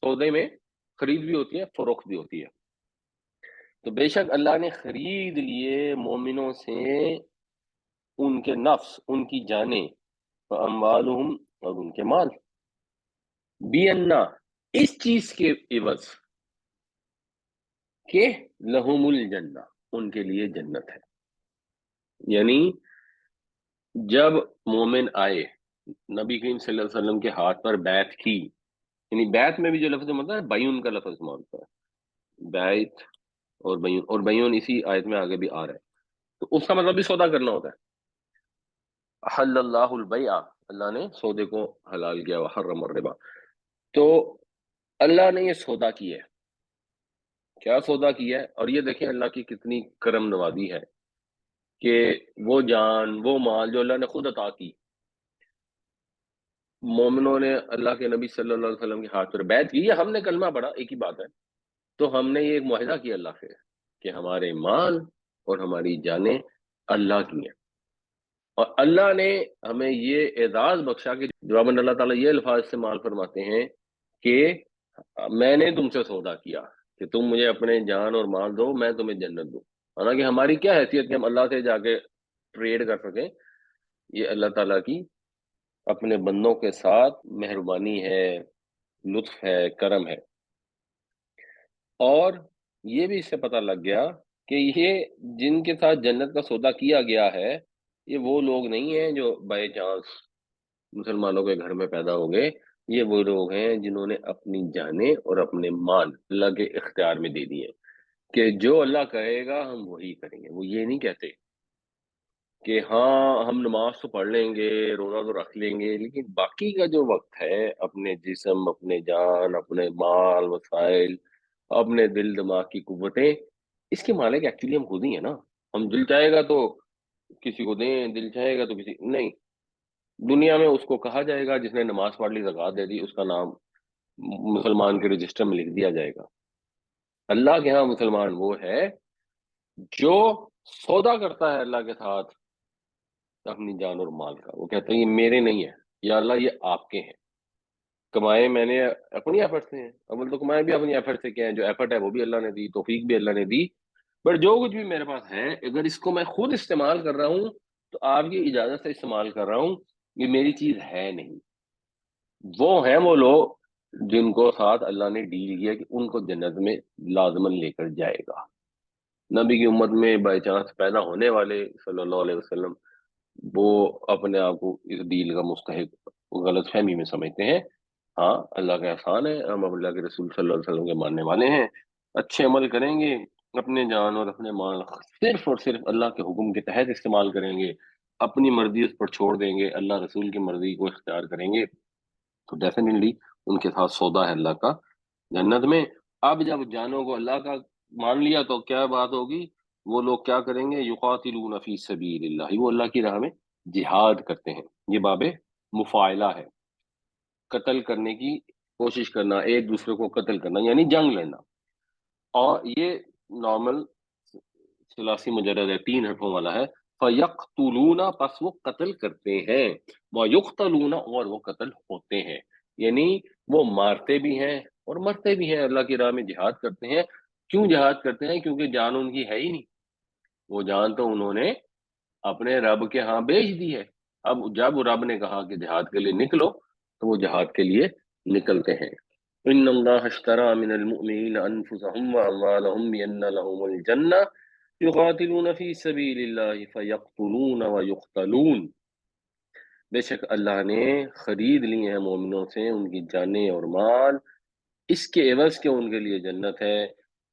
سودے میں خرید بھی ہوتی ہے فروخت بھی ہوتی ہے، تو بے شک اللہ نے خرید لیے مومنوں سے ان کے نفس، ان کی جانیں، اموالہم، اور ان کے مال، بی انا، اس چیز کے عوض کہ لہم الجنہ، ان کے لیے جنت ہے، یعنی جب مومن آئے نبی کریم صلی اللہ علیہ وسلم کے ہاتھ پر بیعت کی، یعنی بیعت میں بھی جو لفظ ہوتا ہے بیون کا لفظ ہوتا ہے، بیعت اور بیون، اور بیون اسی آیت میں آگے بھی آ رہا ہے، تو اس کا مطلب بھی سودا کرنا ہوتا ہے۔ حل اللہ البیع، اللہ نے سودے کو حلال کیا، وحرم الربا۔ تو اللہ نے یہ سودا کیا ہے، کیا سودا کیا ہے؟ اور یہ دیکھیں اللہ کی کتنی کرم نوازی ہے کہ وہ جان، وہ مال جو اللہ نے خود عطا کی، مومنوں نے اللہ کے نبی صلی اللہ علیہ وسلم کے ہاتھ پر بیعت کی، یا ہم نے کلمہ پڑھا، ایک ہی بات ہے، تو ہم نے یہ ایک معاہدہ کیا اللہ سے کہ ہمارے مال اور ہماری جانیں اللہ کی ہیں، اور اللہ نے ہمیں یہ اعزاز بخشا کہ جواباً اللہ تعالیٰ یہ الفاظ استعمال فرماتے ہیں کہ میں نے تم سے سودا کیا کہ تم مجھے اپنے جان اور مال دو، میں تمہیں جنت دوں۔ حالانکہ ہماری کیا حیثیت کہ ہم اللہ سے جا کے ٹریڈ کر سکیں؟ یہ اللہ تعالیٰ کی اپنے بندوں کے ساتھ مہربانی ہے، لطف ہے، کرم ہے۔ اور یہ بھی اس سے پتہ لگ گیا کہ یہ جن کے ساتھ جنت کا سودا کیا گیا ہے، یہ وہ لوگ نہیں ہیں جو بائی چانس مسلمانوں کے گھر میں پیدا ہو گئے، یہ وہ لوگ ہیں جنہوں نے اپنی جانیں اور اپنے مال اللہ کے اختیار میں دے دیے، کہ جو اللہ کہے گا ہم وہی کریں گے۔ وہ یہ نہیں کہتے کہ ہاں ہم نماز تو پڑھ لیں گے، روزہ تو رکھ لیں گے، لیکن باقی کا جو وقت ہے اپنے جسم، اپنے جان، اپنے مال، وسائل، اپنے دل دماغ کی قوتیں، اس کے مالک ایکچولی ہم خود ہی ہیں نا۔ ہم دل چاہے گا تو کسی کو دیں، دل چاہے گا تو کسی نہیں، دنیا میں اس کو کہا جائے گا جس نے نماز پڑھ لی، زکوٰۃ دے دی، اس کا نام مسلمان کے رجسٹر میں لکھ دیا جائے گا۔ اللہ کے ہاں مسلمان وہ ہے جو سودا کرتا ہے اللہ کے ساتھ اپنی جان اور مال کا، وہ کہتے ہیں یہ میرے نہیں ہے یا اللہ، یہ آپ کے ہیں، کمائے میں نے اپنی ایفرٹ سے ہیں، اول تو کمائے بھی اپنی ایفرٹ سے کیا ہے، جو ایفرٹ ہے وہ بھی اللہ نے دی، توفیق بھی اللہ نے دی، بٹ جو کچھ بھی میرے پاس ہے اگر اس کو میں خود استعمال کر رہا ہوں تو آپ کی اجازت سے استعمال کر رہا ہوں، یہ میری چیز ہے نہیں۔ وہ ہیں وہ لوگ جن کو ساتھ اللہ نے ڈیل کیا کہ ان کو جنت میں لازمن لے کر جائے گا۔ نبی کی امت میں بائی چانس پیدا ہونے والے صلی اللہ علیہ وسلم، وہ اپنے آپ کو اس ڈیل کا مستحق غلط فہمی میں سمجھتے ہیں۔ ہاں اللہ کا احسان ہے، ہم اب اللہ کے رسول صلی اللہ علیہ وسلم کے ماننے والے ہیں، اچھے عمل کریں گے، اپنے جان اور اپنے مال صرف اور صرف اللہ کے حکم کے تحت استعمال کریں گے، اپنی مرضی اس پر چھوڑ دیں گے، اللہ رسول کی مرضی کو اختیار کریں گے، تو ڈیفینیٹلی ان کے ساتھ سودا ہے اللہ کا جنت میں۔ اب جب جانوں کو اللہ کا مان لیا تو کیا بات ہوگی؟ وہ لوگ کیا کریں گے؟ یقاتلون فی سبیل اللہ، وہ اللہ کی راہ میں جہاد کرتے ہیں۔ یہ باب مفاعلہ ہے، قتل کرنے کی کوشش کرنا، ایک دوسرے کو قتل کرنا یعنی جنگ لڑنا، اور یہ نارمل ثلاثی مجرد ہے، 3 حرفوں والا ہے۔ فَيَقْتُلُونَ، پس وہ قتل کرتے ہیں، وَيُقْتَلُونَ، اور وہ قتل ہوتے ہیں، یعنی وہ مارتے بھی ہیں اور مرتے بھی ہیں، اللہ کی راہ میں جہاد کرتے ہیں۔ کیوں جہاد کرتے ہیں؟ کیونکہ جان ان کی ہے ہی نہیں، وہ جان تو انہوں نے اپنے رب کے ہاں بیچ دی ہے۔ اب جب رب نے کہا کہ جہاد کے لیے نکلو تو وہ جہاد کے لیے نکلتے ہیں۔ ان اللہ اشترى من المؤمنین انفسهم واموالهم بان لهم الجنہ یقاتلون فی سبیل اللہ فیقتلون ویقتلون، بے شک اللہ نے خرید لی ہیں مومنوں سے ان کی جانیں اور مال، اس کے عوض کے ان کے لیے جنت ہے،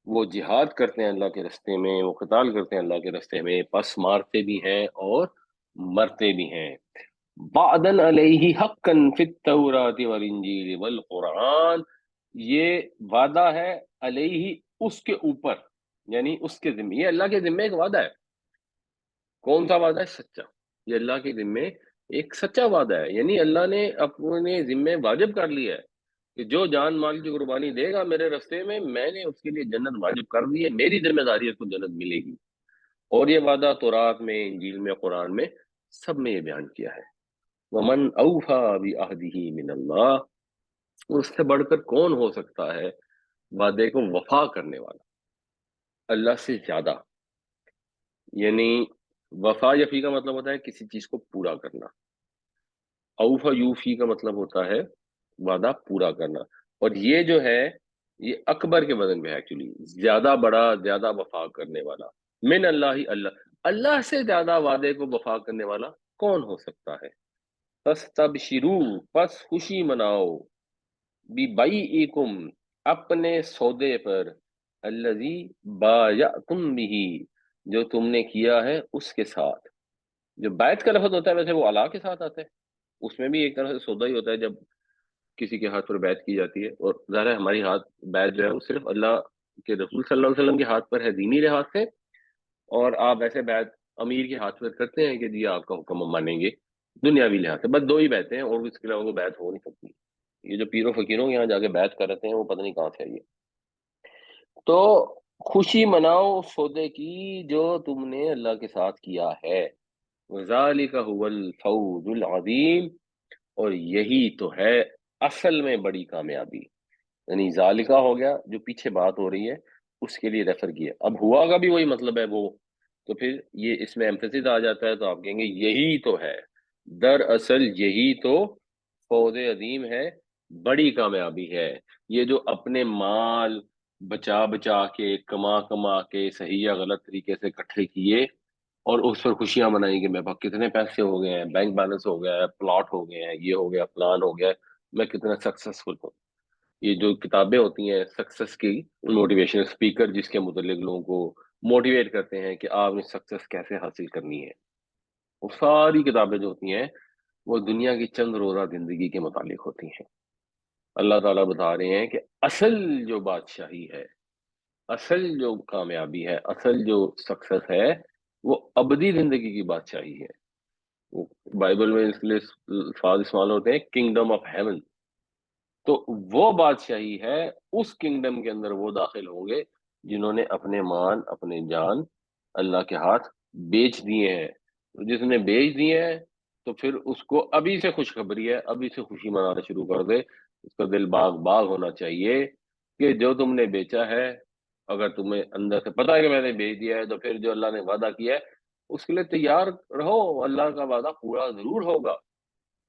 وہ جہاد کرتے ہیں اللہ کے راستے میں، وہ قتال کرتے ہیں اللہ کے راستے میں، پس مارتے بھی ہیں اور مرتے بھی ہیں۔ بعدن علیہ حقا فی التوراۃ والانجیل والقرآن، یہ وعدہ ہے علیہ، اس کے اوپر، یعنی اس کے ذمہ، یہ اللہ کے ذمہ ایک وعدہ ہے۔ کون سا وعدہ ہے؟ سچا، یہ اللہ کے ذمہ ایک سچا وعدہ ہے، یعنی اللہ نے اپنے ذمہ واجب کر لیا ہے کہ جو جان مال کی قربانی دے گا میرے راستے میں نے اس کے لیے جنت واجب کر دی ہے، میری ذمہ داری ہے اس کو جنت ملے گی۔ اور یہ وعدہ تورات میں، انجیل میں، قرآن میں، سب میں یہ بیان کیا ہے۔ ومن اوفا بعہدہ من اللہ، اور اس سے بڑھ کر کون ہو سکتا ہے وعدے کو وفا کرنے والا اللہ سے زیادہ؟ یعنی وفا یفی کا مطلب ہوتا ہے کسی چیز کو پورا کرنا، اوفا یوفی کا مطلب ہوتا ہے وعدہ پورا کرنا، اور یہ جو ہے یہ اکبر کے وزن میں ہے ایکچولی، زیادہ بڑا، زیادہ وفا کرنے والا، من اللہ، اللہ سے زیادہ وعدے کو وفا کرنے والا کون ہو سکتا ہے؟ فَاسْتَبْشِرُوا، پس خوشی مناؤ، بِبَيْعِكُمْ، اپنے سودے پر، الذی بایعتم بہ، جو تم نے کیا ہے اس کے ساتھ. جو بیعت کا لفظ ہوتا ہے ویسے وہ اللہ کے ساتھ آتا ہے، اس میں بھی ایک طرح سے سودا ہی ہوتا ہے جب کسی کے ہاتھ پر بیعت کی جاتی ہے. اور ظاہر ہے ہماری ہاتھ بیعت جو ہے وہ صرف اللہ کے رسول صلی اللہ علیہ وسلم کے ہاتھ پر ہے دینی لحاظ سے، اور آپ ایسے بیعت امیر کے ہاتھ پر کرتے ہیں کہ جی آپ کا حکم ہم مانیں گے دنیاوی لحاظ سے. بس دو ہی بیعتیں ہیں اور اس کے علاوہ وہ بیعت ہو نہیں سکتی. یہ جو پیروں فقیروں کے یہاں جا کے بیعت کر رہتے ہیں وہ پتہ نہیں کہاں سے آئی ہے. تو خوشی مناؤ اس سودے کی جو تم نے اللہ کے ساتھ کیا ہے. وَذَلِكَ هُوَ الْفَوْزُ الْعَظِيمُ، اور یہی تو ہے اصل میں بڑی کامیابی. یعنی ذالکہ ہو گیا جو پیچھے بات ہو رہی ہے اس کے لیے ریفر کیا. اب ہوا کا بھی وہی مطلب ہے وہ، تو پھر یہ اس میں ایمفیسس آ جاتا ہے تو آپ کہیں گے یہی تو ہے، دراصل یہی تو فوز عظیم ہے، بڑی کامیابی ہے. یہ جو اپنے مال بچا بچا کے کما کما کے صحیح یا غلط طریقے سے اکٹھے کیے اور اس پر خوشیاں منائی کہ میرے پاس کتنے پیسے ہو گئے ہیں، بینک بیلنس ہو گیا ہے، پلاٹ ہو گئے ہیں، یہ ہو گیا، پلان ہو گیا ہے، میں کتنا سکسیسفل ہوں. یہ جو کتابیں ہوتی ہیں سکسیس کی، موٹیویشنل اسپیکر جس کے متعلق لوگوں کو موٹیویٹ کرتے ہیں کہ آپ نے سکسیس کیسے حاصل کرنی ہے، وہ ساری کتابیں جو ہوتی ہیں وہ دنیا کی چند روزہ زندگی کے متعلق ہوتی ہیں. اللہ تعالیٰ بتا رہے ہیں کہ اصل جو بادشاہی ہے، اصل جو کامیابی ہے، اصل جو سکسیس ہے وہ ابدی زندگی کی بادشاہی ہے. وہ بائبل میں اس لیے الفاظ استعمال ہوتے ہیں کنگڈم آف ہیون. تو وہ بادشاہی ہے، اس کنگڈم کے اندر وہ داخل ہوں گے جنہوں نے اپنے مال اپنے جان اللہ کے ہاتھ بیچ دیے ہیں. جس نے بیچ دیے ہیں تو پھر اس کو ابھی سے خوشخبری ہے، ابھی سے خوشی منانا شروع کر دے. اس کا دل باغ باغ ہونا چاہیے کہ جو تم نے بیچا ہے، اگر تمہیں اندر سے پتا ہے کہ میں نے بیچ دیا ہے تو پھر جو اللہ نے وعدہ کیا ہے اس کے لیے تیار رہو. اللہ کا وعدہ پورا ضرور ہوگا.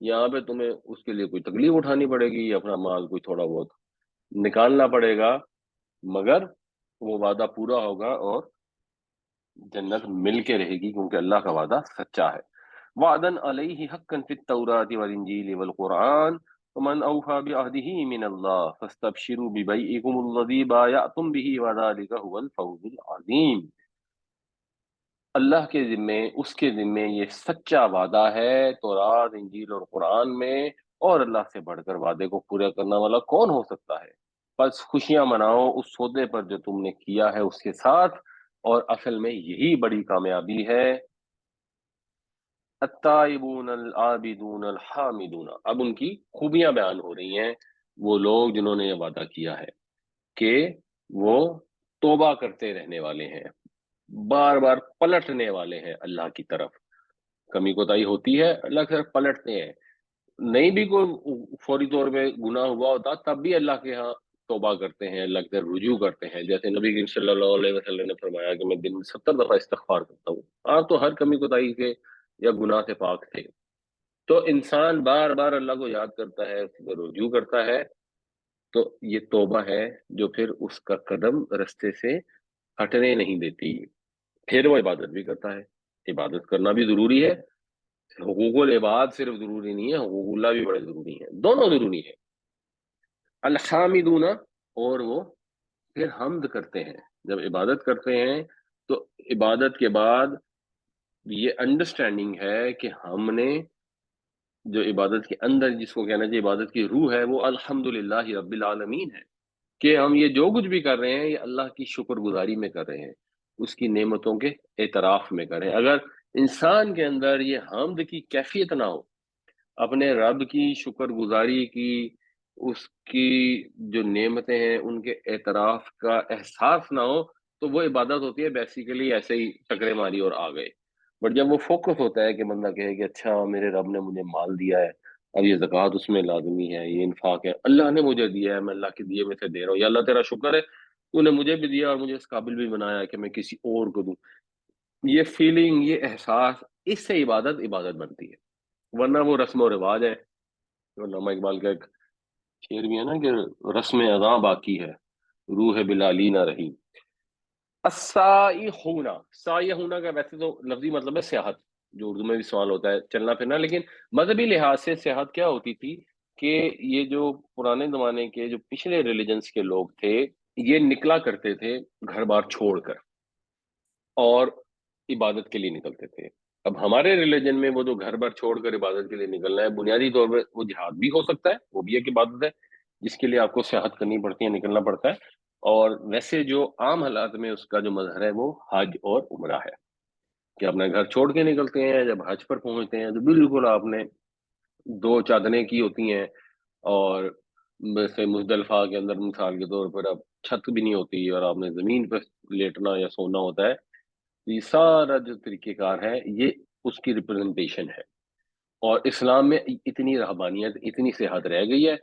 یہاں پہ تمہیں اس کے لیے کوئی تکلیف اٹھانی پڑے گی، اپنا مال کوئی تھوڑا بہت نکالنا پڑے گا، مگر وہ وعدہ پورا ہوگا اور جنت مل کے رہے گی کیونکہ اللہ کا وعدہ سچا ہے. وعدن علیہ حقا فی التوراۃ والانجیل والقرآن ومن اوفى بعہدہ من اللہ فاستبشروا ببیعکم الذی بایعتم بہ وذلک هو الفوز العظیم. اللہ کے ذمے، اس کے ذمے یہ سچا وعدہ ہے تورات انجیل اور قرآن میں، اور اللہ سے بڑھ کر وعدے کو پورا کرنے والا کون ہو سکتا ہے. بس خوشیاں مناؤ اس سودے پر جو تم نے کیا ہے اس کے ساتھ، اور اصل میں یہی بڑی کامیابی ہے. التائبون العابدون الحامدون، اب ان کی خوبیاں بیان ہو رہی ہیں. وہ لوگ جنہوں نے یہ وعدہ کیا ہے کہ وہ توبہ کرتے رہنے والے ہیں، بار بار پلٹنے والے ہیں اللہ کی طرف. کمی کوتاہی ہوتی ہے اللہ کی طرف پلٹتے ہیں، نہیں بھی کوئی فوری طور پہ گناہ ہوا ہوتا تب بھی اللہ کے ہاں توبہ کرتے ہیں، اللہ کی طرف رجوع کرتے ہیں. جیسے نبی کریم صلی اللہ علیہ وسلم نے فرمایا کہ میں دن میں 70 دفعہ استغفار کرتا ہوں. آپ تو ہر کمی کوتاہی سے یا گناہ سے پاک تھے. تو انسان بار بار اللہ کو یاد کرتا ہے، اس پر رجوع کرتا ہے، تو یہ توبہ ہے جو پھر اس کا قدم رستے سے ہٹنے نہیں دیتی. پھر وہ عبادت بھی کرتا ہے. عبادت کرنا بھی ضروری ہے، حقوق العباد صرف ضروری نہیں ہے، حقوق اللہ بھی بڑے ضروری ہیں، دونوں ضروری ہیں. الحامدون، اور وہ پھر حمد کرتے ہیں. جب عبادت کرتے ہیں تو عبادت کے بعد یہ انڈرسٹینڈنگ ہے کہ ہم نے جو عبادت کے اندر جس کو کہنا چاہیے عبادت کی روح ہے وہ الحمدللہ رب العالمین ہے، کہ ہم یہ جو کچھ بھی کر رہے ہیں یہ اللہ کی شکر گزاری میں کر رہے ہیں، اس کی نعمتوں کے اعتراف میں کر رہے ہیں. اگر انسان کے اندر یہ حمد کی کیفیت نہ ہو، اپنے رب کی شکر گزاری کی، اس کی جو نعمتیں ہیں ان کے اعتراف کا احساس نہ ہو، تو وہ عبادت ہوتی ہے بیسیکلی ایسے ہی چکرے ماری اور آ گئے. بٹ جب وہ فوکس ہوتا ہے کہ بندہ کہے کہ اچھا میرے رب نے مجھے مال دیا ہے، اب یہ زکوٰۃ اس میں لازمی ہے، یہ انفاق ہے، اللہ نے مجھے دیا ہے، میں اللہ کے دیے میں سے دے رہا ہوں، یا اللہ تیرا شکر ہے تو نے مجھے بھی دیا اور مجھے اس قابل بھی بنایا کہ میں کسی اور کو دوں. یہ فیلنگ، یہ احساس، اس سے عبادت عبادت بنتی ہے. ورنہ وہ رسم و رواج ہے. علامہ اقبال کا ایک شعر بھی ہے نا کہ رسم ادا باقی ہے، روح بلالی نہ رہی. السائحون، سایہ ہونا کا ویسے تو لفظی مطلب ہے سیاحت، جو اردو میں بھی سوال ہوتا ہے چلنا پھرنا، لیکن مذہبی لحاظ سے سیاحت کیا ہوتی تھی کہ یہ جو پرانے زمانے کے جو پچھلے ریلیجنس کے لوگ تھے یہ نکلا کرتے تھے گھر بار چھوڑ کر، اور عبادت کے لیے نکلتے تھے۔ اب ہمارے ریلیجن میں وہ جو گھر بار چھوڑ کر عبادت کے لیے نکلنا ہے، بنیادی طور پہ وہ جہاد بھی ہو سکتا ہے، وہ بھی ایک عبادت ہے جس کے لیے آپ کو سیاحت کرنی پڑتی ہے، نکلنا پڑتا ہے، اور ویسے جو عام حالات میں اس کا جو مظہر ہے وہ حج اور عمرہ ہے، کہ اپنا گھر چھوڑ کے نکلتے ہیں، جب حج پر پہنچتے ہیں تو بالکل آپ نے دو چادریں کی ہوتی ہیں، اور ویسے مزدلفہ کے اندر مثال کے طور پر اب چھت بھی نہیں ہوتی اور آپ نے زمین پہ لیٹنا یا سونا ہوتا ہے، یہ سارا جو طریقہ کار ہے یہ اس کی ریپرزنٹیشن ہے۔ اور اسلام میں اتنی رہبانیت، اتنی صحت رہ گئی ہے،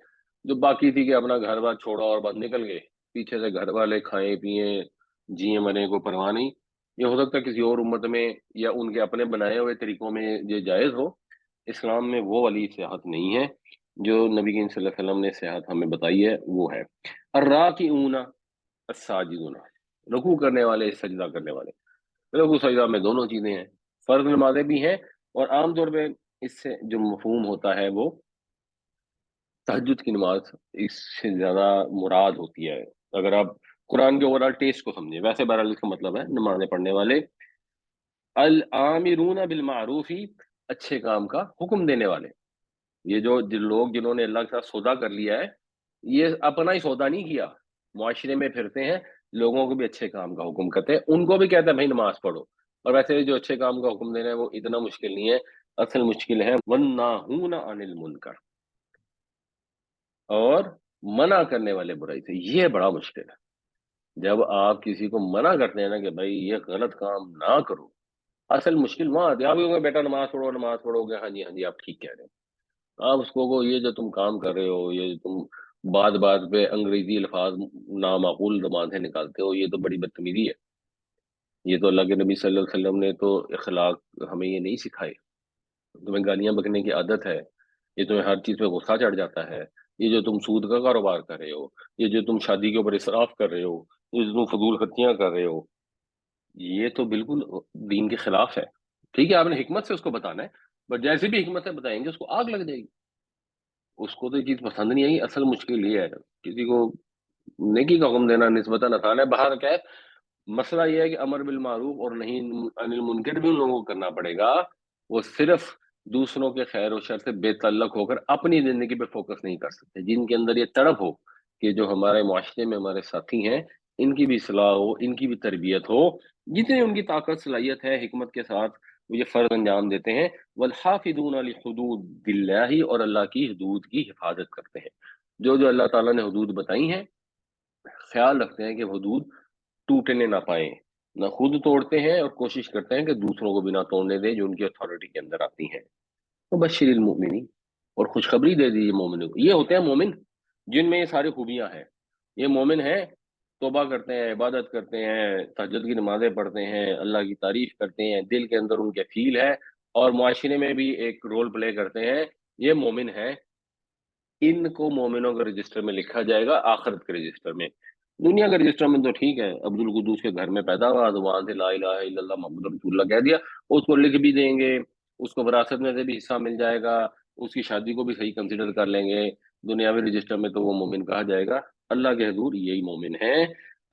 جو باقی تھی کہ اپنا گھر بار چھوڑا اور بعد نکل گئے، پیچھے سے گھر والے کھائیں پیئیں جیے مرے کو پرواہ نہیں۔ یہ ہو سکتا ہے کسی اور امت میں یا ان کے اپنے بنائے ہوئے طریقوں میں یہ جائز ہو، اسلام میں وہ والی صحت نہیں ہے، جو نبی کریم صلی اللہ علیہ وسلم نے صحت ہمیں بتائی ہے وہ ہے الراکعون الساجدون، رکوع کرنے والے، سجدہ کرنے والے۔ رکوع سجدہ میں دونوں چیزیں ہیں، فرض نمازیں بھی ہیں، اور عام طور پہ اس سے جو مفہوم ہوتا ہے وہ تہجد کی نماز اس سے زیادہ مراد ہوتی ہے، اگر آپ قرآن کے اوورال ٹیسٹ کو سمجھیں۔ ویسے بہرحال اس کا مطلب ہے نمازیں پڑھنے والے، العامرون بالمعروف، اچھے کام کا حکم دینے والے۔ یہ جو لوگ جنہوں نے اللہ کے ساتھ سودا کر لیا ہے، یہ اپنا ہی سودا نہیں کیا، معاشرے میں پھرتے ہیں، لوگوں کو بھی اچھے کام کا حکم کرتے ہیں، ان کو بھی کہتے ہیں بھائی نماز پڑھو۔ اور ویسے جو اچھے کام کا حکم دینا ہے وہ اتنا مشکل نہیں ہے، اصل مشکل ہے وَالنَّاهُونَ عَنِ الْمُنْکَرِ، اور منع کرنے والے برائی سے، یہ بڑا مشکل ہے۔ جب آپ کسی کو منع کرتے ہیں نا کہ بھائی یہ غلط کام نہ کرو، اصل مشکل وہاں آتی ہے۔ آپ کو بیٹا نماز پڑھو، نماز پڑھو گے، ہاں جی ہاں جی آپ ٹھیک کہہ رہے ہیں، آپ اس کو یہ جو تم کام کر رہے ہو، یہ جو تم بات بات پہ انگریزی الفاظ نامعقول زبان سے نکالتے ہو، یہ تو بڑی بدتمیزی ہے، یہ تو اللہ کے نبی صلی اللہ علیہ وسلم نے تو اخلاق ہمیں یہ نہیں سکھائے۔ تمہیں گالیاں بکنے کی عادت ہے، یہ تمہیں ہر چیز پہ غصہ چڑھ جاتا ہے، یہ جو تم سود کا کاروبار کر رہے ہو، یہ جو تم شادی کے اوپر اسراف کر رہے ہو، یہ جو تم فضول خرچیاں کر رہے ہو، یہ تو بالکل دین کے خلاف ہے۔ ٹھیک ہے آپ نے حکمت سے اس کو بتانا ہے، بٹ جیسے بھی حکمت سے بتائیں گے اس کو آگ لگ جائے گی، اس کو تو یہ چیز پسند نہیں آئی۔ اصل مشکل یہ ہے، کسی کو نیکی کا حکم دینا نسبتاً آسان ہے، باہر کیا ہے، مسئلہ یہ ہے کہ امر بالمعروف اور نہی عن المنکر بھی ان لوگوں کو کرنا پڑے گا، وہ صرف دوسروں کے خیر و شر سے بے تعلق ہو کر اپنی زندگی پہ فوکس نہیں کر سکتے۔ جن کے اندر یہ تڑپ ہو کہ جو ہمارے معاشرے میں ہمارے ساتھی ہیں ان کی بھی اصلاح ہو، ان کی بھی تربیت ہو، جتنی ان کی طاقت صلاحیت ہے حکمت کے ساتھ وہ یہ فرض انجام دیتے ہیں۔ والحافظون لحدود اللہ، اور اللہ کی حدود کی حفاظت کرتے ہیں، جو جو اللہ تعالیٰ نے حدود بتائی ہیں خیال رکھتے ہیں کہ حدود ٹوٹنے نہ پائیں، نہ خود توڑتے ہیں اور کوشش کرتے ہیں کہ دوسروں کو بھی نہ توڑنے دیں جو ان کی اتھارٹی کے اندر آتی ہیں۔ تو بشر المؤمنین، اور خوشخبری دے دیجیے مومنوں کو، یہ ہوتے ہیں مومن جن میں یہ ساری خوبیاں ہیں۔ یہ مومن ہیں، توبہ کرتے ہیں، عبادت کرتے ہیں، تہجد کی نمازیں پڑھتے ہیں، اللہ کی تعریف کرتے ہیں، دل کے اندر ان کے فیل ہے، اور معاشرے میں بھی ایک رول پلے کرتے ہیں، یہ مومن ہیں۔ ان کو مومنوں کے رجسٹر میں لکھا جائے گا، آخرت کے رجسٹر میں۔ دنیا کے رجسٹر میں تو ٹھیک ہے، عبد القدوس کے گھر میں پیدا ہوا تو وہاں سے لا الہ الا اللہ محمد رسول اللہ کہہ دیا، اس کو لکھ بھی دیں گے، اس کو وراثت میں سے بھی حصہ مل جائے گا، اس کی شادی کو بھی صحیح کنسیڈر کر لیں گے، دنیاوی رجسٹر میں تو وہ مومن کہا جائے گا۔ اللہ کے حضور یہی مومن ہیں،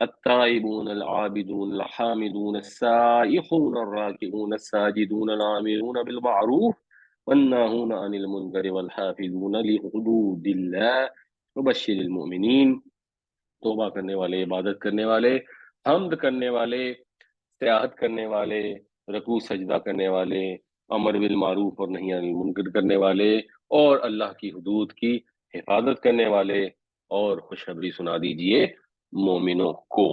التائبون العابدون الحامدون السائحون الراکعون الساجدون العامرون بالمعروف والناہون عن المنکر والحافظون لحدود اللہ وبشر المؤمنین۔ توبہ کرنے والے، عبادت کرنے والے، حمد کرنے والے، سیاحت کرنے والے، رکوع سجدہ کرنے والے، امر بالمعروف اور نہی عن المنکر کرنے والے، اور اللہ کی حدود کی حفاظت کرنے والے، اور خوشخبری سنا دیجئے مومنوں کو۔